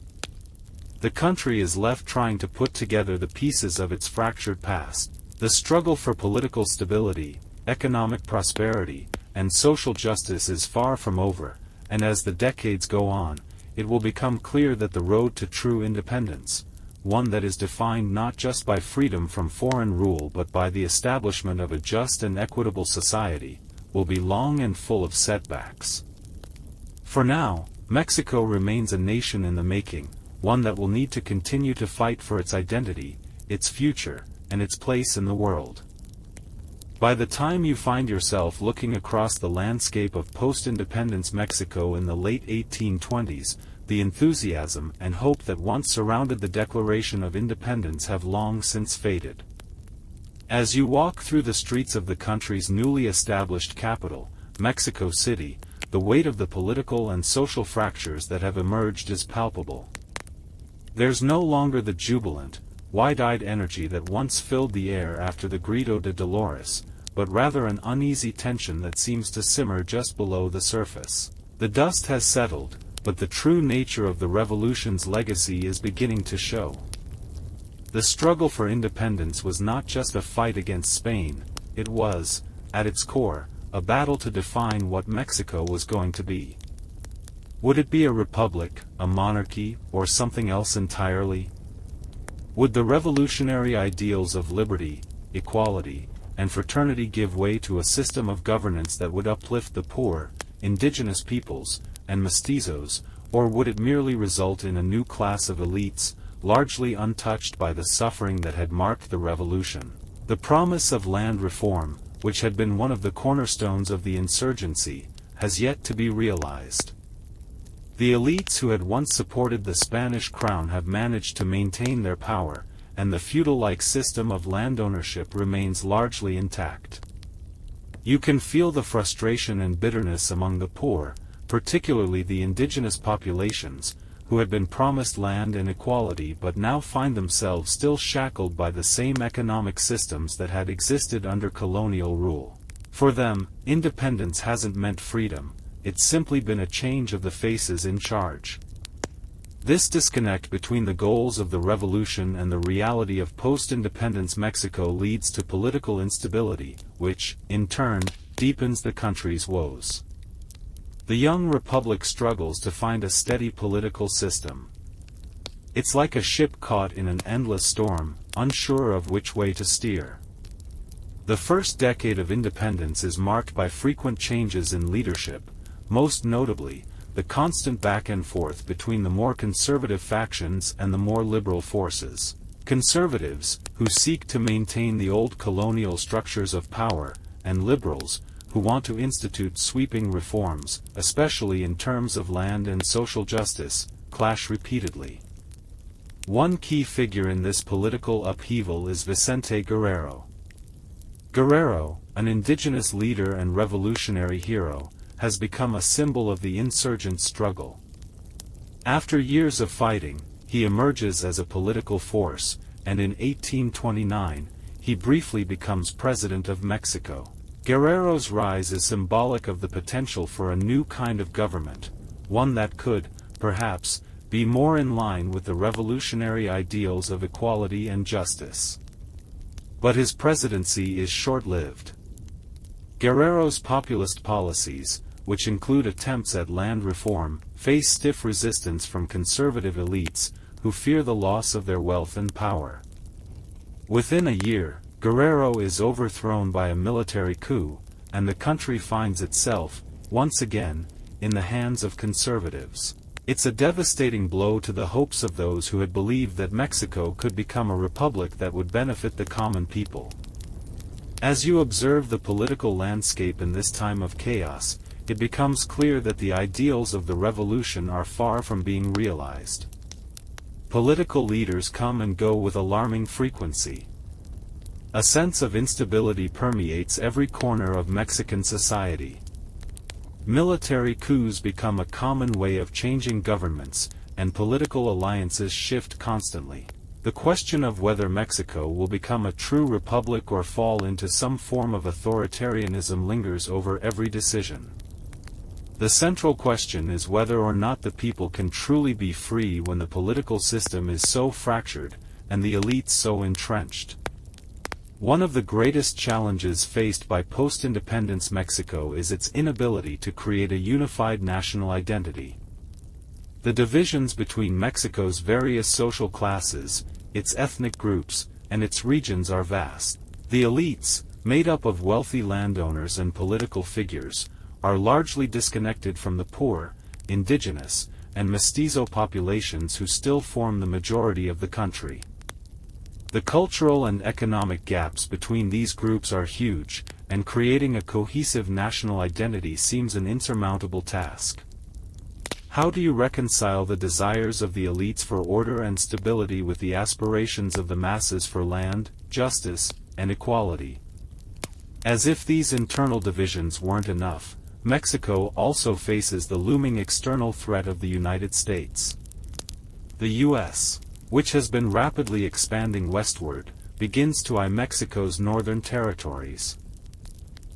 Speaker 1: The country is left trying to put together the pieces of its fractured past. The struggle for political stability, economic prosperity, and social justice is far from over, and as the decades go on, it will become clear that the road to true independence, one that is defined not just by freedom from foreign rule but by the establishment of a just and equitable society, will be long and full of setbacks. For now, Mexico remains a nation in the making, one that will need to continue to fight for its identity, its future, and its place in the world. By the time you find yourself looking across the landscape of post-independence Mexico in the late 1820s, the enthusiasm and hope that once surrounded the Declaration of Independence have long since faded. As you walk through the streets of the country's newly established capital, Mexico City, the weight of the political and social fractures that have emerged is palpable. There's no longer the jubilant, wide-eyed energy that once filled the air after the Grito de Dolores, but rather an uneasy tension that seems to simmer just below the surface. The dust has settled, but the true nature of the revolution's legacy is beginning to show. The struggle for independence was not just a fight against Spain, it was, at its core, a battle to define what Mexico was going to be. Would it be a republic, a monarchy, or something else entirely? Would the revolutionary ideals of liberty, equality, and fraternity give way to a system of governance that would uplift the poor, indigenous peoples, and mestizos, or would it merely result in a new class of elites, largely untouched by the suffering that had marked the revolution? The promise of land reform, which had been one of the cornerstones of the insurgency, has yet to be realized. The elites who had once supported the Spanish crown have managed to maintain their power, and the feudal-like system of land ownership remains largely intact. You can feel the frustration and bitterness among the poor, particularly the indigenous populations, who had been promised land and equality but now find themselves still shackled by the same economic systems that had existed under colonial rule. For them, independence hasn't meant freedom, it's simply been a change of the faces in charge. This disconnect between the goals of the revolution and the reality of post-independence Mexico leads to political instability, which, in turn, deepens the country's woes. The young republic struggles to find a steady political system. It's like a ship caught in an endless storm, unsure of which way to steer. The first decade of independence is marked by frequent changes in leadership, most notably, the constant back and forth between the more conservative factions and the more liberal forces. Conservatives, who seek to maintain the old colonial structures of power, and liberals, who want to institute sweeping reforms, especially in terms of land and social justice, clash repeatedly. One key figure in this political upheaval is Vicente Guerrero. Guerrero, an indigenous leader and revolutionary hero, has become a symbol of the insurgent struggle. After years of fighting, he emerges as a political force, and in 1829, he briefly becomes president of Mexico. Guerrero's rise is symbolic of the potential for a new kind of government, one that could, perhaps, be more in line with the revolutionary ideals of equality and justice. But his presidency is short-lived. Guerrero's populist policies, which include attempts at land reform, face stiff resistance from conservative elites, who fear the loss of their wealth and power. Within a year, Guerrero is overthrown by a military coup, and the country finds itself, once again, in the hands of conservatives. It's a devastating blow to the hopes of those who had believed that Mexico could become a republic that would benefit the common people. As you observe the political landscape in this time of chaos, it becomes clear that the ideals of the revolution are far from being realized. Political leaders come and go with alarming frequency. A sense of instability permeates every corner of Mexican society. Military coups become a common way of changing governments, and political alliances shift constantly. The question of whether Mexico will become a true republic or fall into some form of authoritarianism lingers over every decision. The central question is whether or not the people can truly be free when the political system is so fractured, and the elites so entrenched. One of the greatest challenges faced by post-independence Mexico is its inability to create a unified national identity. The divisions between Mexico's various social classes, its ethnic groups, and its regions are vast. The elites, made up of wealthy landowners and political figures, are largely disconnected from the poor, indigenous, and mestizo populations who still form the majority of the country. The cultural and economic gaps between these groups are huge, and creating a cohesive national identity seems an insurmountable task. How do you reconcile the desires of the elites for order and stability with the aspirations of the masses for land, justice, and equality? As if these internal divisions weren't enough, Mexico also faces the looming external threat of the United States. The U.S., which has been rapidly expanding westward, begins to eye Mexico's northern territories.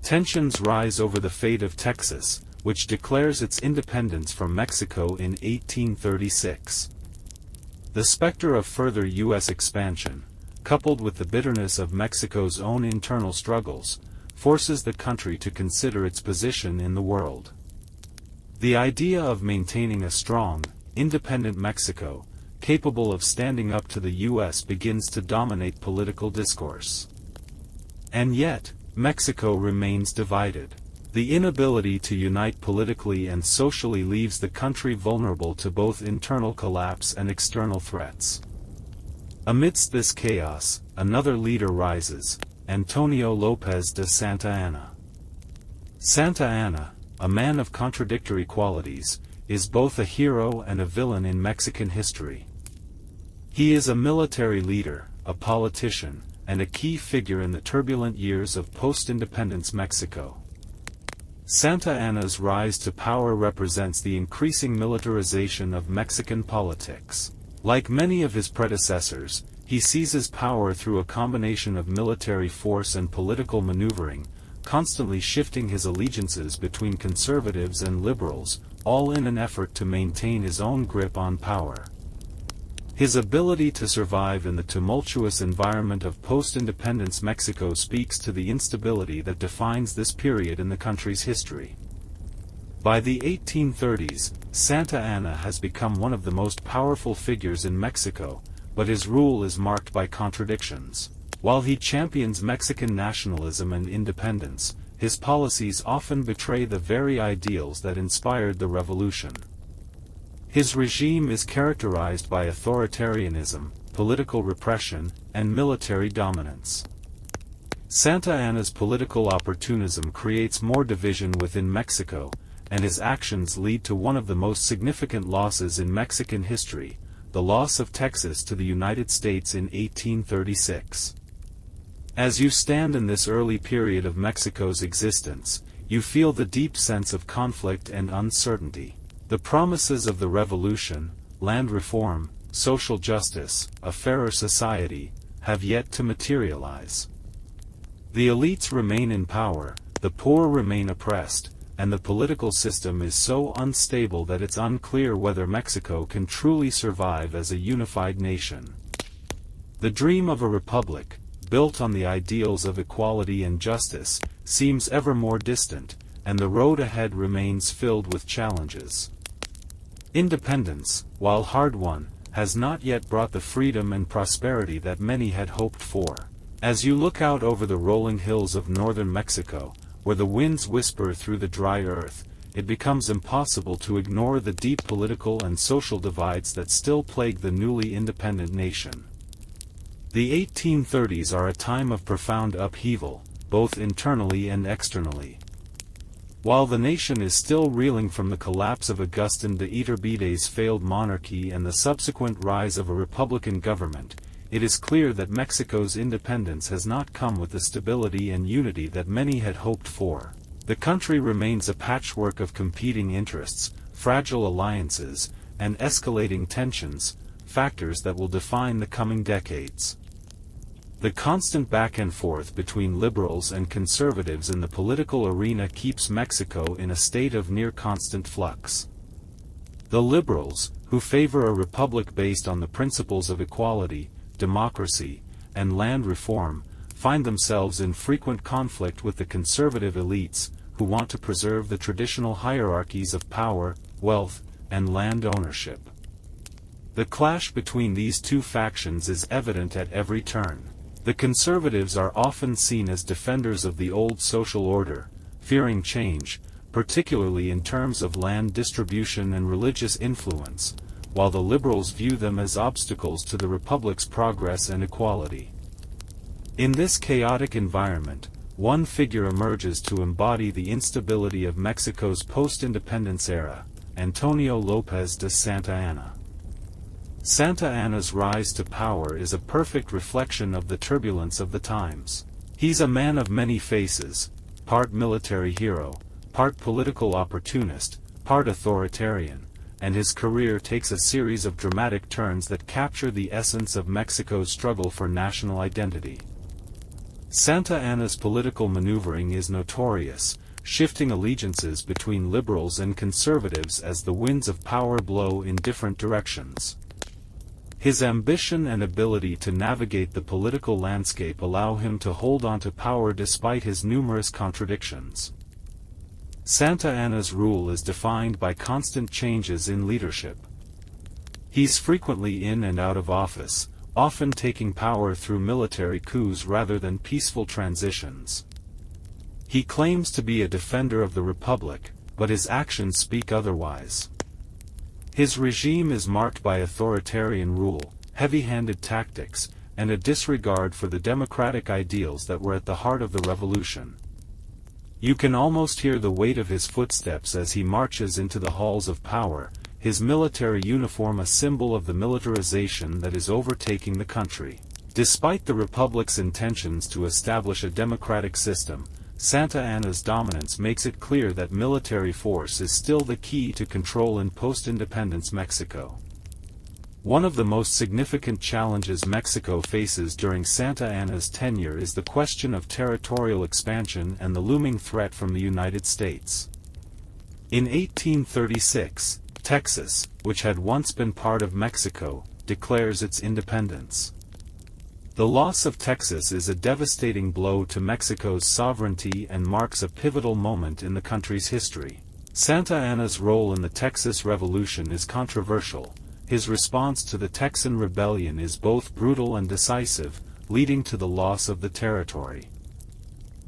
Speaker 1: Tensions rise over the fate of Texas, which declares its independence from Mexico in 1836. The specter of further U.S. expansion, coupled with the bitterness of Mexico's own internal struggles, forces the country to consider its position in the world. The idea of maintaining a strong, independent Mexico, capable of standing up to the U.S., begins to dominate political discourse. And yet, Mexico remains divided. The inability to unite politically and socially leaves the country vulnerable to both internal collapse and external threats. Amidst this chaos, another leader rises, Antonio López de Santa Anna. Santa Anna, a man of contradictory qualities, is both a hero and a villain in Mexican history. He is a military leader, a politician, and a key figure in the turbulent years of post-independence Mexico. Santa Anna's rise to power represents the increasing militarization of Mexican politics. Like many of his predecessors, he seizes power through a combination of military force and political maneuvering, constantly shifting his allegiances between conservatives and liberals, all in an effort to maintain his own grip on power. His ability to survive in the tumultuous environment of post-independence Mexico speaks to the instability that defines this period in the country's history. By the 1830s, Santa Anna has become one of the most powerful figures in Mexico, but his rule is marked by contradictions. While he champions Mexican nationalism and independence, his policies often betray the very ideals that inspired the revolution. His regime is characterized by authoritarianism, political repression, and military dominance. Santa Anna's political opportunism creates more division within Mexico, and his actions lead to one of the most significant losses in Mexican history, the loss of Texas to the United States in 1836. As you stand in this early period of Mexico's existence, you feel the deep sense of conflict and uncertainty. The promises of the revolution, land reform, social justice, a fairer society, have yet to materialize. The elites remain in power, the poor remain oppressed, and the political system is so unstable that it's unclear whether Mexico can truly survive as a unified nation. The dream of a republic, built on the ideals of equality and justice, seems ever more distant, and the road ahead remains filled with challenges. Independence, while hard-won, has not yet brought the freedom and prosperity that many had hoped for. As you look out over the rolling hills of northern Mexico, where the winds whisper through the dry earth, it becomes impossible to ignore the deep political and social divides that still plague the newly independent nation. The 1830s are a time of profound upheaval, both internally and externally. While the nation is still reeling from the collapse of Agustín de Iturbide's failed monarchy and the subsequent rise of a republican government, it is clear that Mexico's independence has not come with the stability and unity that many had hoped for. The country remains a patchwork of competing interests, fragile alliances, and escalating tensions, factors that will define the coming decades. The constant back and forth between liberals and conservatives in the political arena keeps Mexico in a state of near-constant flux. The liberals, who favor a republic based on the principles of equality, democracy, and land reform, find themselves in frequent conflict with the conservative elites, who want to preserve the traditional hierarchies of power, wealth, and land ownership. The clash between these two factions is evident at every turn. The conservatives are often seen as defenders of the old social order, fearing change, particularly in terms of land distribution and religious influence, while the liberals view them as obstacles to the republic's progress and equality. In this chaotic environment, one figure emerges to embody the instability of Mexico's post-independence era: Antonio López de Santa Anna. Santa Anna's rise to power is a perfect reflection of the turbulence of the times. He's a man of many faces, part military hero, part political opportunist, part authoritarian, and his career takes a series of dramatic turns that capture the essence of Mexico's struggle for national identity. Santa Anna's political maneuvering is notorious, shifting allegiances between liberals and conservatives as the winds of power blow in different directions. His ambition and ability to navigate the political landscape allow him to hold on to power despite his numerous contradictions. Santa Anna's rule is defined by constant changes in leadership. He's frequently in and out of office, often taking power through military coups rather than peaceful transitions. He claims to be a defender of the Republic, but his actions speak otherwise. His regime is marked by authoritarian rule, heavy-handed tactics, and a disregard for the democratic ideals that were at the heart of the revolution. You can almost hear the weight of his footsteps as he marches into the halls of power, his military uniform a symbol of the militarization that is overtaking the country. Despite the Republic's intentions to establish a democratic system, Santa Anna's dominance makes it clear that military force is still the key to control in post-independence Mexico. One of the most significant challenges Mexico faces during Santa Anna's tenure is the question of territorial expansion and the looming threat from the United States. In 1836, Texas, which had once been part of Mexico, declares its independence. The loss of Texas is a devastating blow to Mexico's sovereignty and marks a pivotal moment in the country's history. Santa Anna's role in the Texas Revolution is controversial. His response to the Texan rebellion is both brutal and decisive, leading to the loss of the territory.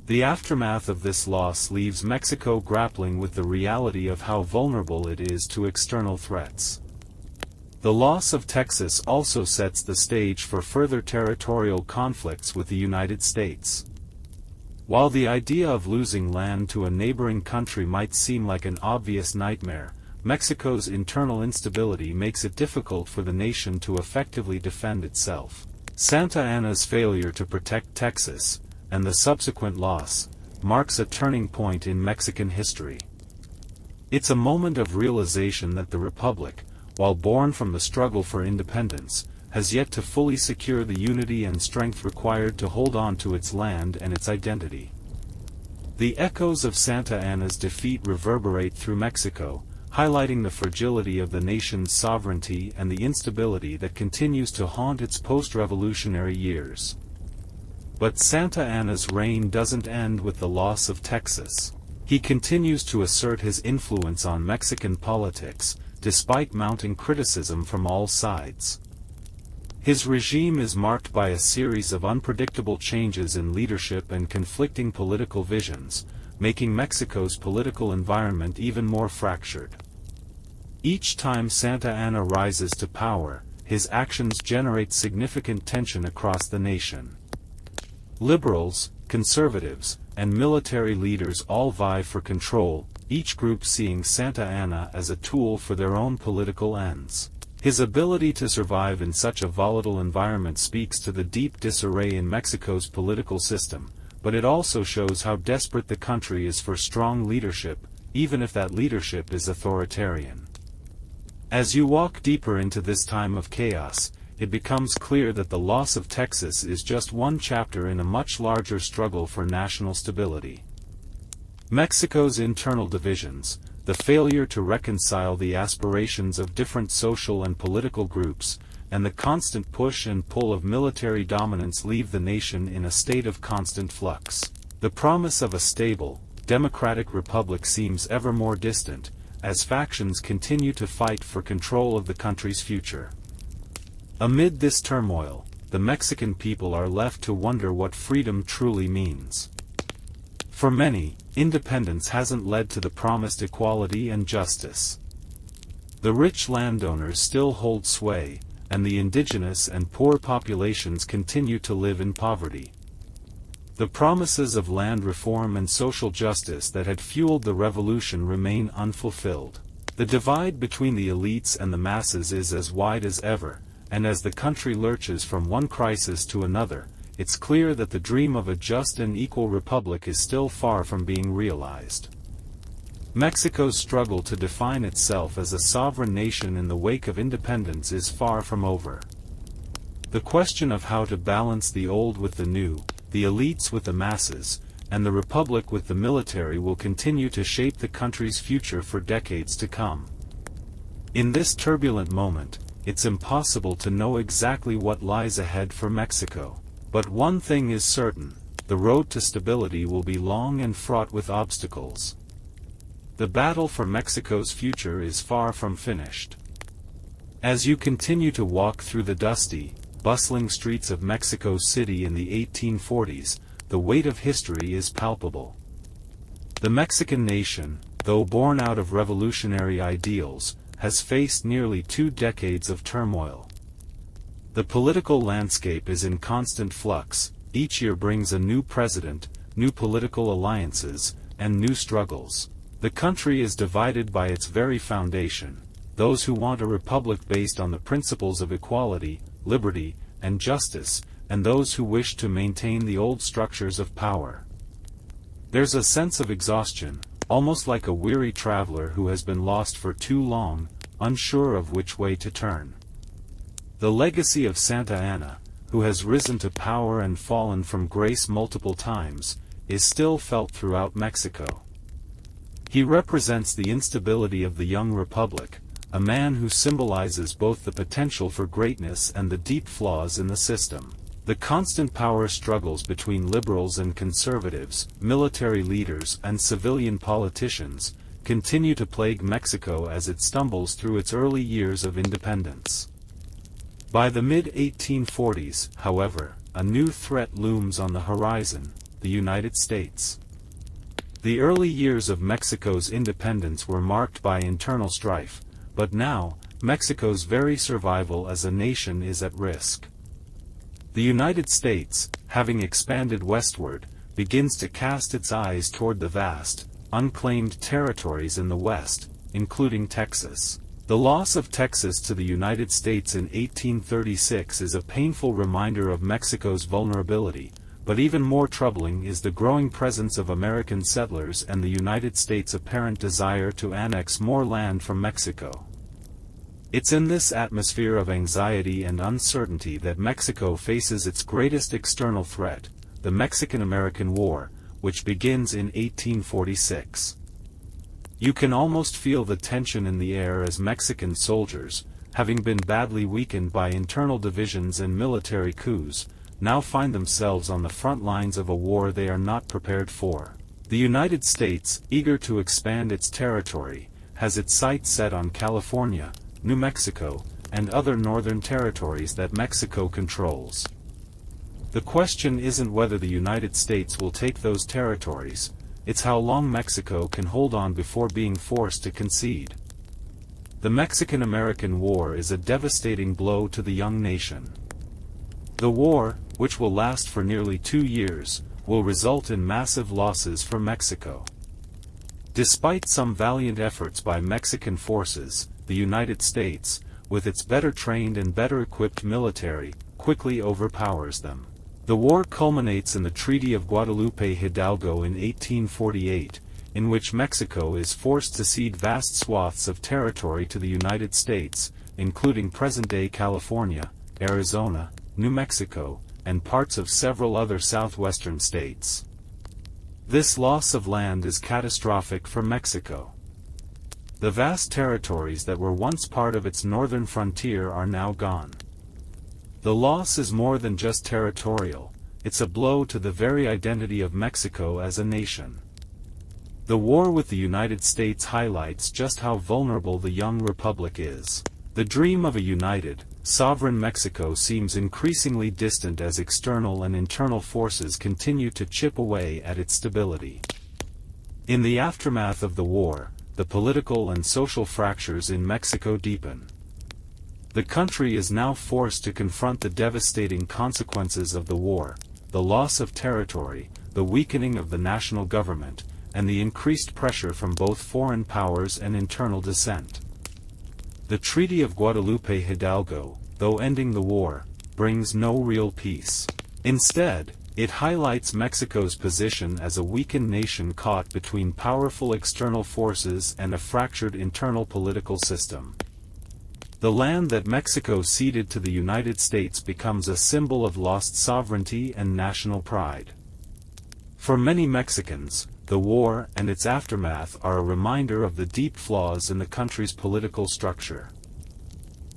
Speaker 1: The aftermath of this loss leaves Mexico grappling with the reality of how vulnerable it is to external threats. The loss of Texas also sets the stage for further territorial conflicts with the United States. While the idea of losing land to a neighboring country might seem like an obvious nightmare, Mexico's internal instability makes it difficult for the nation to effectively defend itself. Santa Anna's failure to protect Texas, and the subsequent loss, marks a turning point in Mexican history. It's a moment of realization that the Republic, while born from the struggle for independence, has yet to fully secure the unity and strength required to hold on to its land and its identity. The echoes of Santa Anna's defeat reverberate through Mexico, highlighting the fragility of the nation's sovereignty and the instability that continues to haunt its post-revolutionary years. But Santa Anna's reign doesn't end with the loss of Texas. He continues to assert his influence on Mexican politics, despite mounting criticism from all sides. His regime is marked by a series of unpredictable changes in leadership and conflicting political visions, making Mexico's political environment even more fractured. Each time Santa Anna rises to power, his actions generate significant tension across the nation. Liberals, conservatives, and military leaders all vie for control, each group seeing Santa Anna as a tool for their own political ends. His ability to survive in such a volatile environment speaks to the deep disarray in Mexico's political system, but it also shows how desperate the country is for strong leadership, even if that leadership is authoritarian. As you walk deeper into this time of chaos, it becomes clear that the loss of Texas is just one chapter in a much larger struggle for national stability. Mexico's internal divisions, the failure to reconcile the aspirations of different social and political groups, and the constant push and pull of military dominance leave the nation in a state of constant flux. The promise of a stable, democratic republic seems ever more distant, as factions continue to fight for control of the country's future. Amid this turmoil, the Mexican people are left to wonder what freedom truly means. For many, independence hasn't led to the promised equality and justice. The rich landowners still hold sway, and the indigenous and poor populations continue to live in poverty. The promises of land reform and social justice that had fueled the revolution remain unfulfilled. The divide between the elites and the masses is as wide as ever, and as the country lurches from one crisis to another, it's clear that the dream of a just and equal republic is still far from being realized. Mexico's struggle to define itself as a sovereign nation in the wake of independence is far from over. The question of how to balance the old with the new, the elites with the masses, and the republic with the military will continue to shape the country's future for decades to come. In this turbulent moment, it's impossible to know exactly what lies ahead for Mexico. But one thing is certain, the road to stability will be long and fraught with obstacles. The battle for Mexico's future is far from finished. As you continue to walk through the dusty, bustling streets of Mexico City in the 1840s, the weight of history is palpable. The Mexican nation, though born out of revolutionary ideals, has faced nearly 2 decades of turmoil. The political landscape is in constant flux, each year brings a new president, new political alliances, and new struggles. The country is divided by its very foundation, those who want a republic based on the principles of equality, liberty, and justice, and those who wish to maintain the old structures of power. There's a sense of exhaustion, almost like a weary traveler who has been lost for too long, unsure of which way to turn. The legacy of Santa Anna, who has risen to power and fallen from grace multiple times, is still felt throughout Mexico. He represents the instability of the young republic, a man who symbolizes both the potential for greatness and the deep flaws in the system. The constant power struggles between liberals and conservatives, military leaders and civilian politicians, continue to plague Mexico as it stumbles through its early years of independence. By the mid-1840s, however, a new threat looms on the horizon: the United States. The early years of Mexico's independence were marked by internal strife, but now, Mexico's very survival as a nation is at risk. The United States, having expanded westward, begins to cast its eyes toward the vast, unclaimed territories in the West, including Texas. The loss of Texas to the United States in 1836 is a painful reminder of Mexico's vulnerability, but even more troubling is the growing presence of American settlers and the United States' apparent desire to annex more land from Mexico. It's in this atmosphere of anxiety and uncertainty that Mexico faces its greatest external threat, the Mexican-American War, which begins in 1846. You can almost feel the tension in the air as Mexican soldiers, having been badly weakened by internal divisions and military coups, now find themselves on the front lines of a war they are not prepared for. The United States, eager to expand its territory, has its sights set on California, New Mexico, and other northern territories that Mexico controls. The question isn't whether the United States will take those territories, it's how long Mexico can hold on before being forced to concede. The Mexican-American War is a devastating blow to the young nation. The war, which will last for nearly 2 years, will result in massive losses for Mexico. Despite some valiant efforts by Mexican forces, the United States, with its better trained and better equipped military, quickly overpowers them. The war culminates in the Treaty of Guadalupe Hidalgo in 1848, in which Mexico is forced to cede vast swaths of territory to the United States, including present-day California, Arizona, New Mexico, and parts of several other southwestern states. This loss of land is catastrophic for Mexico. The vast territories that were once part of its northern frontier are now gone. The loss is more than just territorial, it's a blow to the very identity of Mexico as a nation. The war with the United States highlights just how vulnerable the young republic is. The dream of a united, sovereign Mexico seems increasingly distant as external and internal forces continue to chip away at its stability. In the aftermath of the war, the political and social fractures in Mexico deepen. The country is now forced to confront the devastating consequences of the war, the loss of territory, the weakening of the national government, and the increased pressure from both foreign powers and internal dissent. The Treaty of Guadalupe Hidalgo, though ending the war, brings no real peace. Instead, it highlights Mexico's position as a weakened nation caught between powerful external forces and a fractured internal political system. The land that Mexico ceded to the United States becomes a symbol of lost sovereignty and national pride. For many Mexicans, the war and its aftermath are a reminder of the deep flaws in the country's political structure.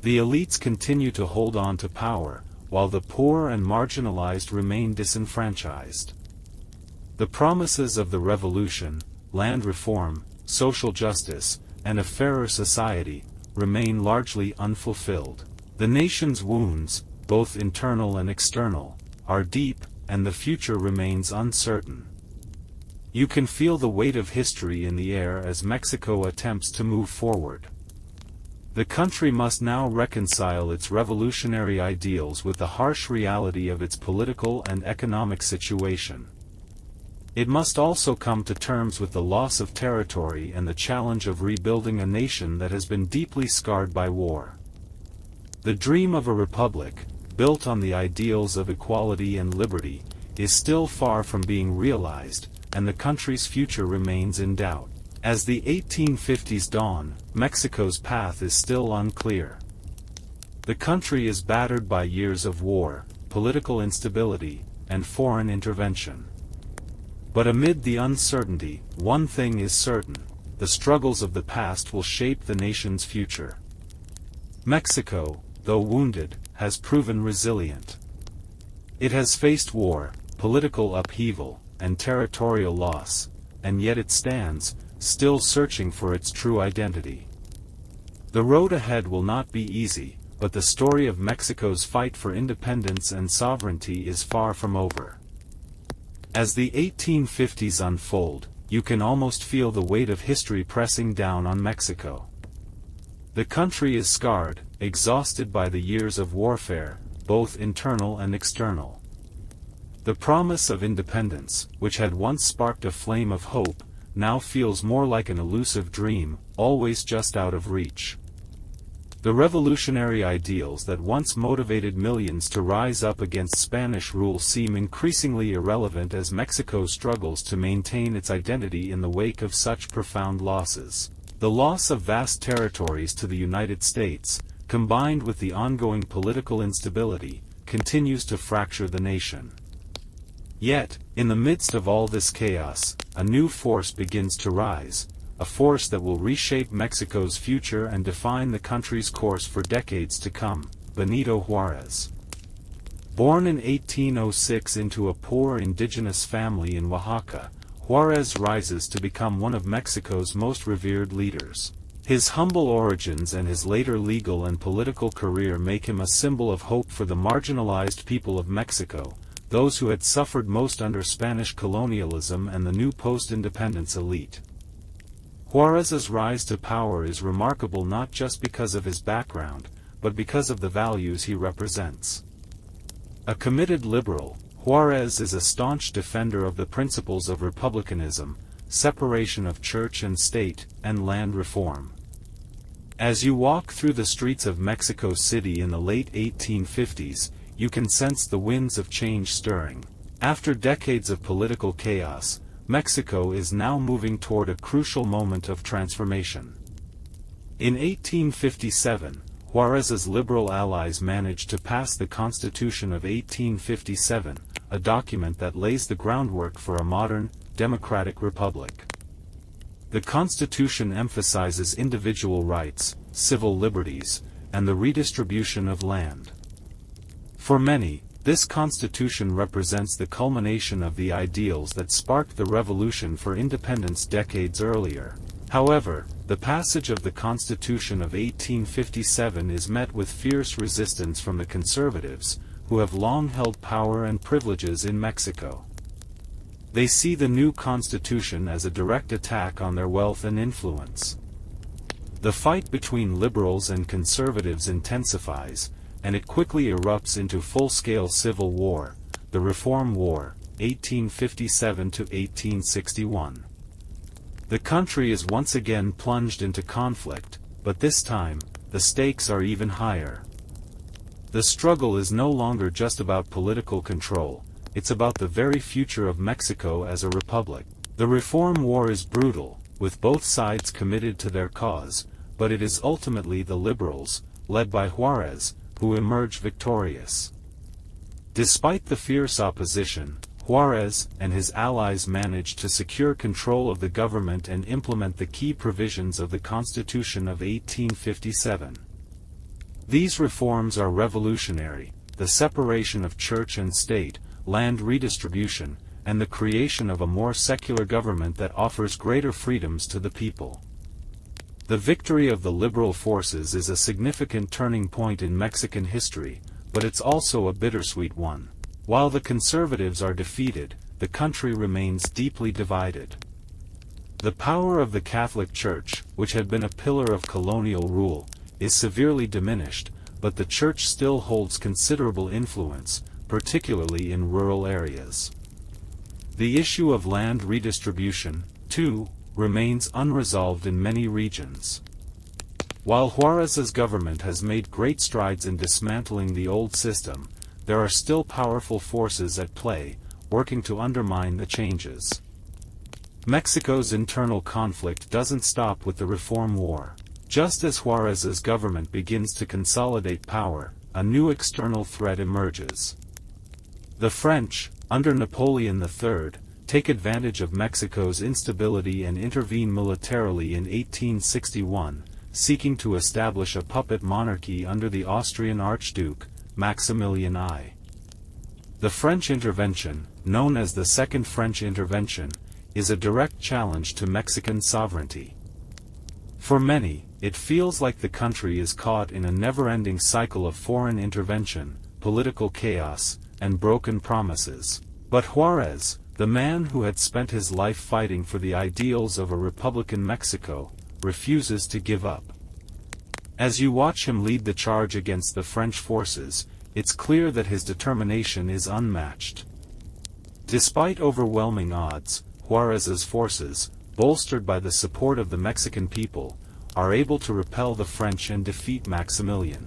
Speaker 1: The elites continue to hold on to power, while the poor and marginalized remain disenfranchised. The promises of the revolution, land reform, social justice, and a fairer society, remain largely unfulfilled. The nation's wounds, both internal and external, are deep, and the future remains uncertain. You can feel the weight of history in the air as Mexico attempts to move forward. The country must now reconcile its revolutionary ideals with the harsh reality of its political and economic situation. It must also come to terms with the loss of territory and the challenge of rebuilding a nation that has been deeply scarred by war. The dream of a republic, built on the ideals of equality and liberty, is still far from being realized, and the country's future remains in doubt. As the 1850s dawn, Mexico's path is still unclear. The country is battered by years of war, political instability, and foreign intervention. But amid the uncertainty, one thing is certain: the struggles of the past will shape the nation's future. Mexico, though wounded, has proven resilient. It has faced war, political upheaval, and territorial loss, and yet it stands, still searching for its true identity. The road ahead will not be easy, but the story of Mexico's fight for independence and sovereignty is far from over. As the 1850s unfold, you can almost feel the weight of history pressing down on Mexico. The country is scarred, exhausted by the years of warfare, both internal and external. The promise of independence, which had once sparked a flame of hope, now feels more like an elusive dream, always just out of reach. The revolutionary ideals that once motivated millions to rise up against Spanish rule seem increasingly irrelevant as Mexico struggles to maintain its identity in the wake of such profound losses. The loss of vast territories to the United States, combined with the ongoing political instability, continues to fracture the nation. Yet, in the midst of all this chaos, a new force begins to rise, a force that will reshape Mexico's future and define the country's course for decades to come: Benito Juárez. Born in 1806 into a poor indigenous family in Oaxaca, Juárez rises to become one of Mexico's most revered leaders. His humble origins and his later legal and political career make him a symbol of hope for the marginalized people of Mexico, those who had suffered most under Spanish colonialism and the new post-independence elite. Juárez's rise to power is remarkable not just because of his background, but because of the values he represents. A committed liberal, Juárez is a staunch defender of the principles of republicanism, separation of church and state, and land reform. As you walk through the streets of Mexico City in the late 1850s, you can sense the winds of change stirring. After decades of political chaos, Mexico is now moving toward a crucial moment of transformation. In 1857, Juárez's liberal allies managed to pass the Constitution of 1857, a document that lays the groundwork for a modern, democratic republic. The Constitution emphasizes individual rights, civil liberties, and the redistribution of land. For many, this constitution represents the culmination of the ideals that sparked the revolution for independence decades earlier. However, the passage of the Constitution of 1857 is met with fierce resistance from the conservatives, who have long held power and privileges in Mexico. They see the new constitution as a direct attack on their wealth and influence. The fight between liberals and conservatives intensifies, and it quickly erupts into full-scale civil war, the Reform War, 1857 to 1861. The country is once again plunged into conflict, but this time, the stakes are even higher. The struggle is no longer just about political control, it's about the very future of Mexico as a republic. The Reform War is brutal, with both sides committed to their cause, but it is ultimately the liberals, led by Juarez, who emerge victorious. Despite the fierce opposition, Juarez and his allies managed to secure control of the government and implement the key provisions of the Constitution of 1857. These reforms are revolutionary: the separation of church and state, land redistribution, and the creation of a more secular government that offers greater freedoms to the people. The victory of the liberal forces is a significant turning point in Mexican history, but it's also a bittersweet one. While the conservatives are defeated, the country remains deeply divided. The power of the Catholic Church, which had been a pillar of colonial rule, is severely diminished, but the Church still holds considerable influence, particularly in rural areas. The issue of land redistribution, too, remains unresolved in many regions. While Juarez's government has made great strides in dismantling the old system, there are still powerful forces at play, working to undermine the changes. Mexico's internal conflict doesn't stop with the Reform War. Just as Juarez's government begins to consolidate power, a new external threat emerges. The French, under Napoleon III, take advantage of Mexico's instability and intervene militarily in 1861, seeking to establish a puppet monarchy under the Austrian Archduke, Maximilian I. The French intervention, known as the Second French Intervention, is a direct challenge to Mexican sovereignty. For many, it feels like the country is caught in a never-ending cycle of foreign intervention, political chaos, and broken promises. But Juarez, the man who had spent his life fighting for the ideals of a republican Mexico, refuses to give up. As you watch him lead the charge against the French forces, it's clear that his determination is unmatched. Despite overwhelming odds, Juarez's forces, bolstered by the support of the Mexican people, are able to repel the French and defeat Maximilian.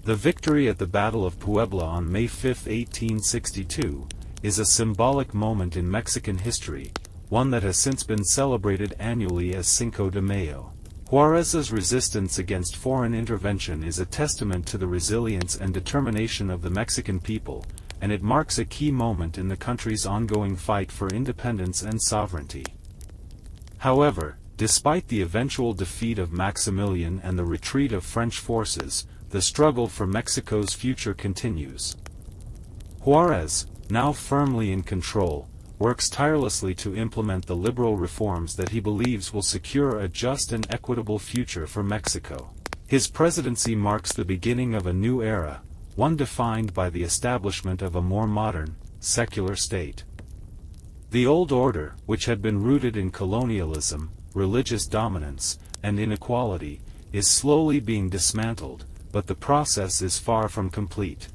Speaker 1: The victory at the Battle of Puebla on May 5, 1862, is a symbolic moment in Mexican history, one that has since been celebrated annually as Cinco de Mayo. Juarez's resistance against foreign intervention is a testament to the resilience and determination of the Mexican people, and it marks a key moment in the country's ongoing fight for independence and sovereignty. However, despite the eventual defeat of Maximilian and the retreat of French forces, the struggle for Mexico's future continues. Juarez, now firmly in control, works tirelessly to implement the liberal reforms that he believes will secure a just and equitable future for Mexico. His presidency marks the beginning of a new era, one defined by the establishment of a more modern, secular state. The old order, which had been rooted in colonialism, religious dominance, and inequality, is slowly being dismantled, but the process is far from complete.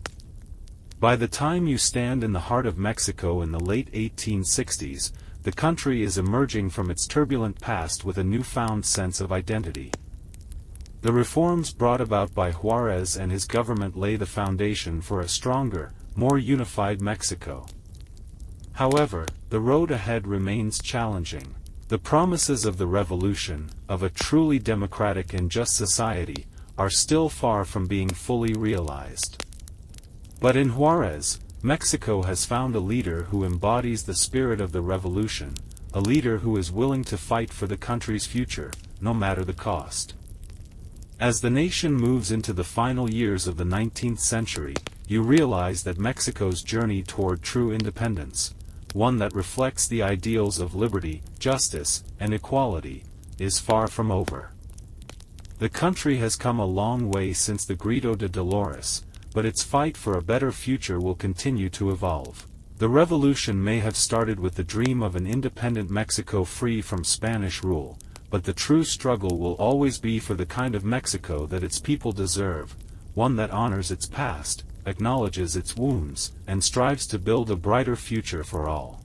Speaker 1: By the time you stand in the heart of Mexico in the late 1860s, the country is emerging from its turbulent past with a newfound sense of identity. The reforms brought about by Juarez and his government lay the foundation for a stronger, more unified Mexico. However, the road ahead remains challenging. The promises of the revolution, of a truly democratic and just society, are still far from being fully realized. But in Juarez, Mexico has found a leader who embodies the spirit of the revolution, a leader who is willing to fight for the country's future, no matter the cost. As the nation moves into the final years of the 19th century, you realize that Mexico's journey toward true independence, one that reflects the ideals of liberty, justice, and equality, is far from over. The country has come a long way since the Grito de Dolores, but its fight for a better future will continue to evolve. The revolution may have started with the dream of an independent Mexico free from Spanish rule, but the true struggle will always be for the kind of Mexico that its people deserve, one that honors its past, acknowledges its wounds, and strives to build a brighter future for all.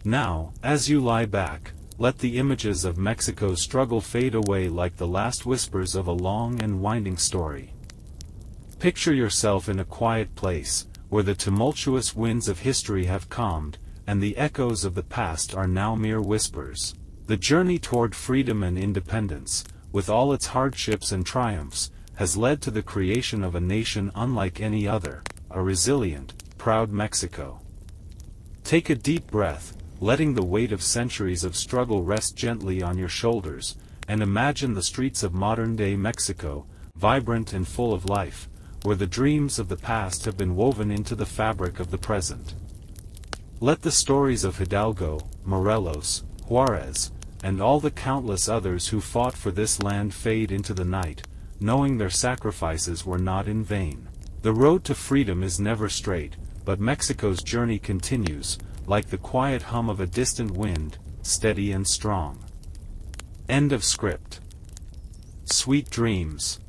Speaker 1: Now, as you lie back, let the images of Mexico's struggle fade away like the last whispers of a long and winding story. Picture yourself in a quiet place, where the tumultuous winds of history have calmed, and the echoes of the past are now mere whispers. The journey toward freedom and independence, with all its hardships and triumphs, has led to the creation of a nation unlike any other, a resilient, proud Mexico. Take a deep breath, letting the weight of centuries of struggle rest gently on your shoulders, and imagine the streets of modern-day Mexico, vibrant and full of life, where the dreams of the past have been woven into the fabric of the present. Let the stories of Hidalgo, Morelos, Juarez, and all the countless others who fought for this land fade into the night, knowing their sacrifices were not in vain. The road to freedom is never straight, but Mexico's journey continues, like the quiet hum of a distant wind, steady and strong. End of script. Sweet dreams.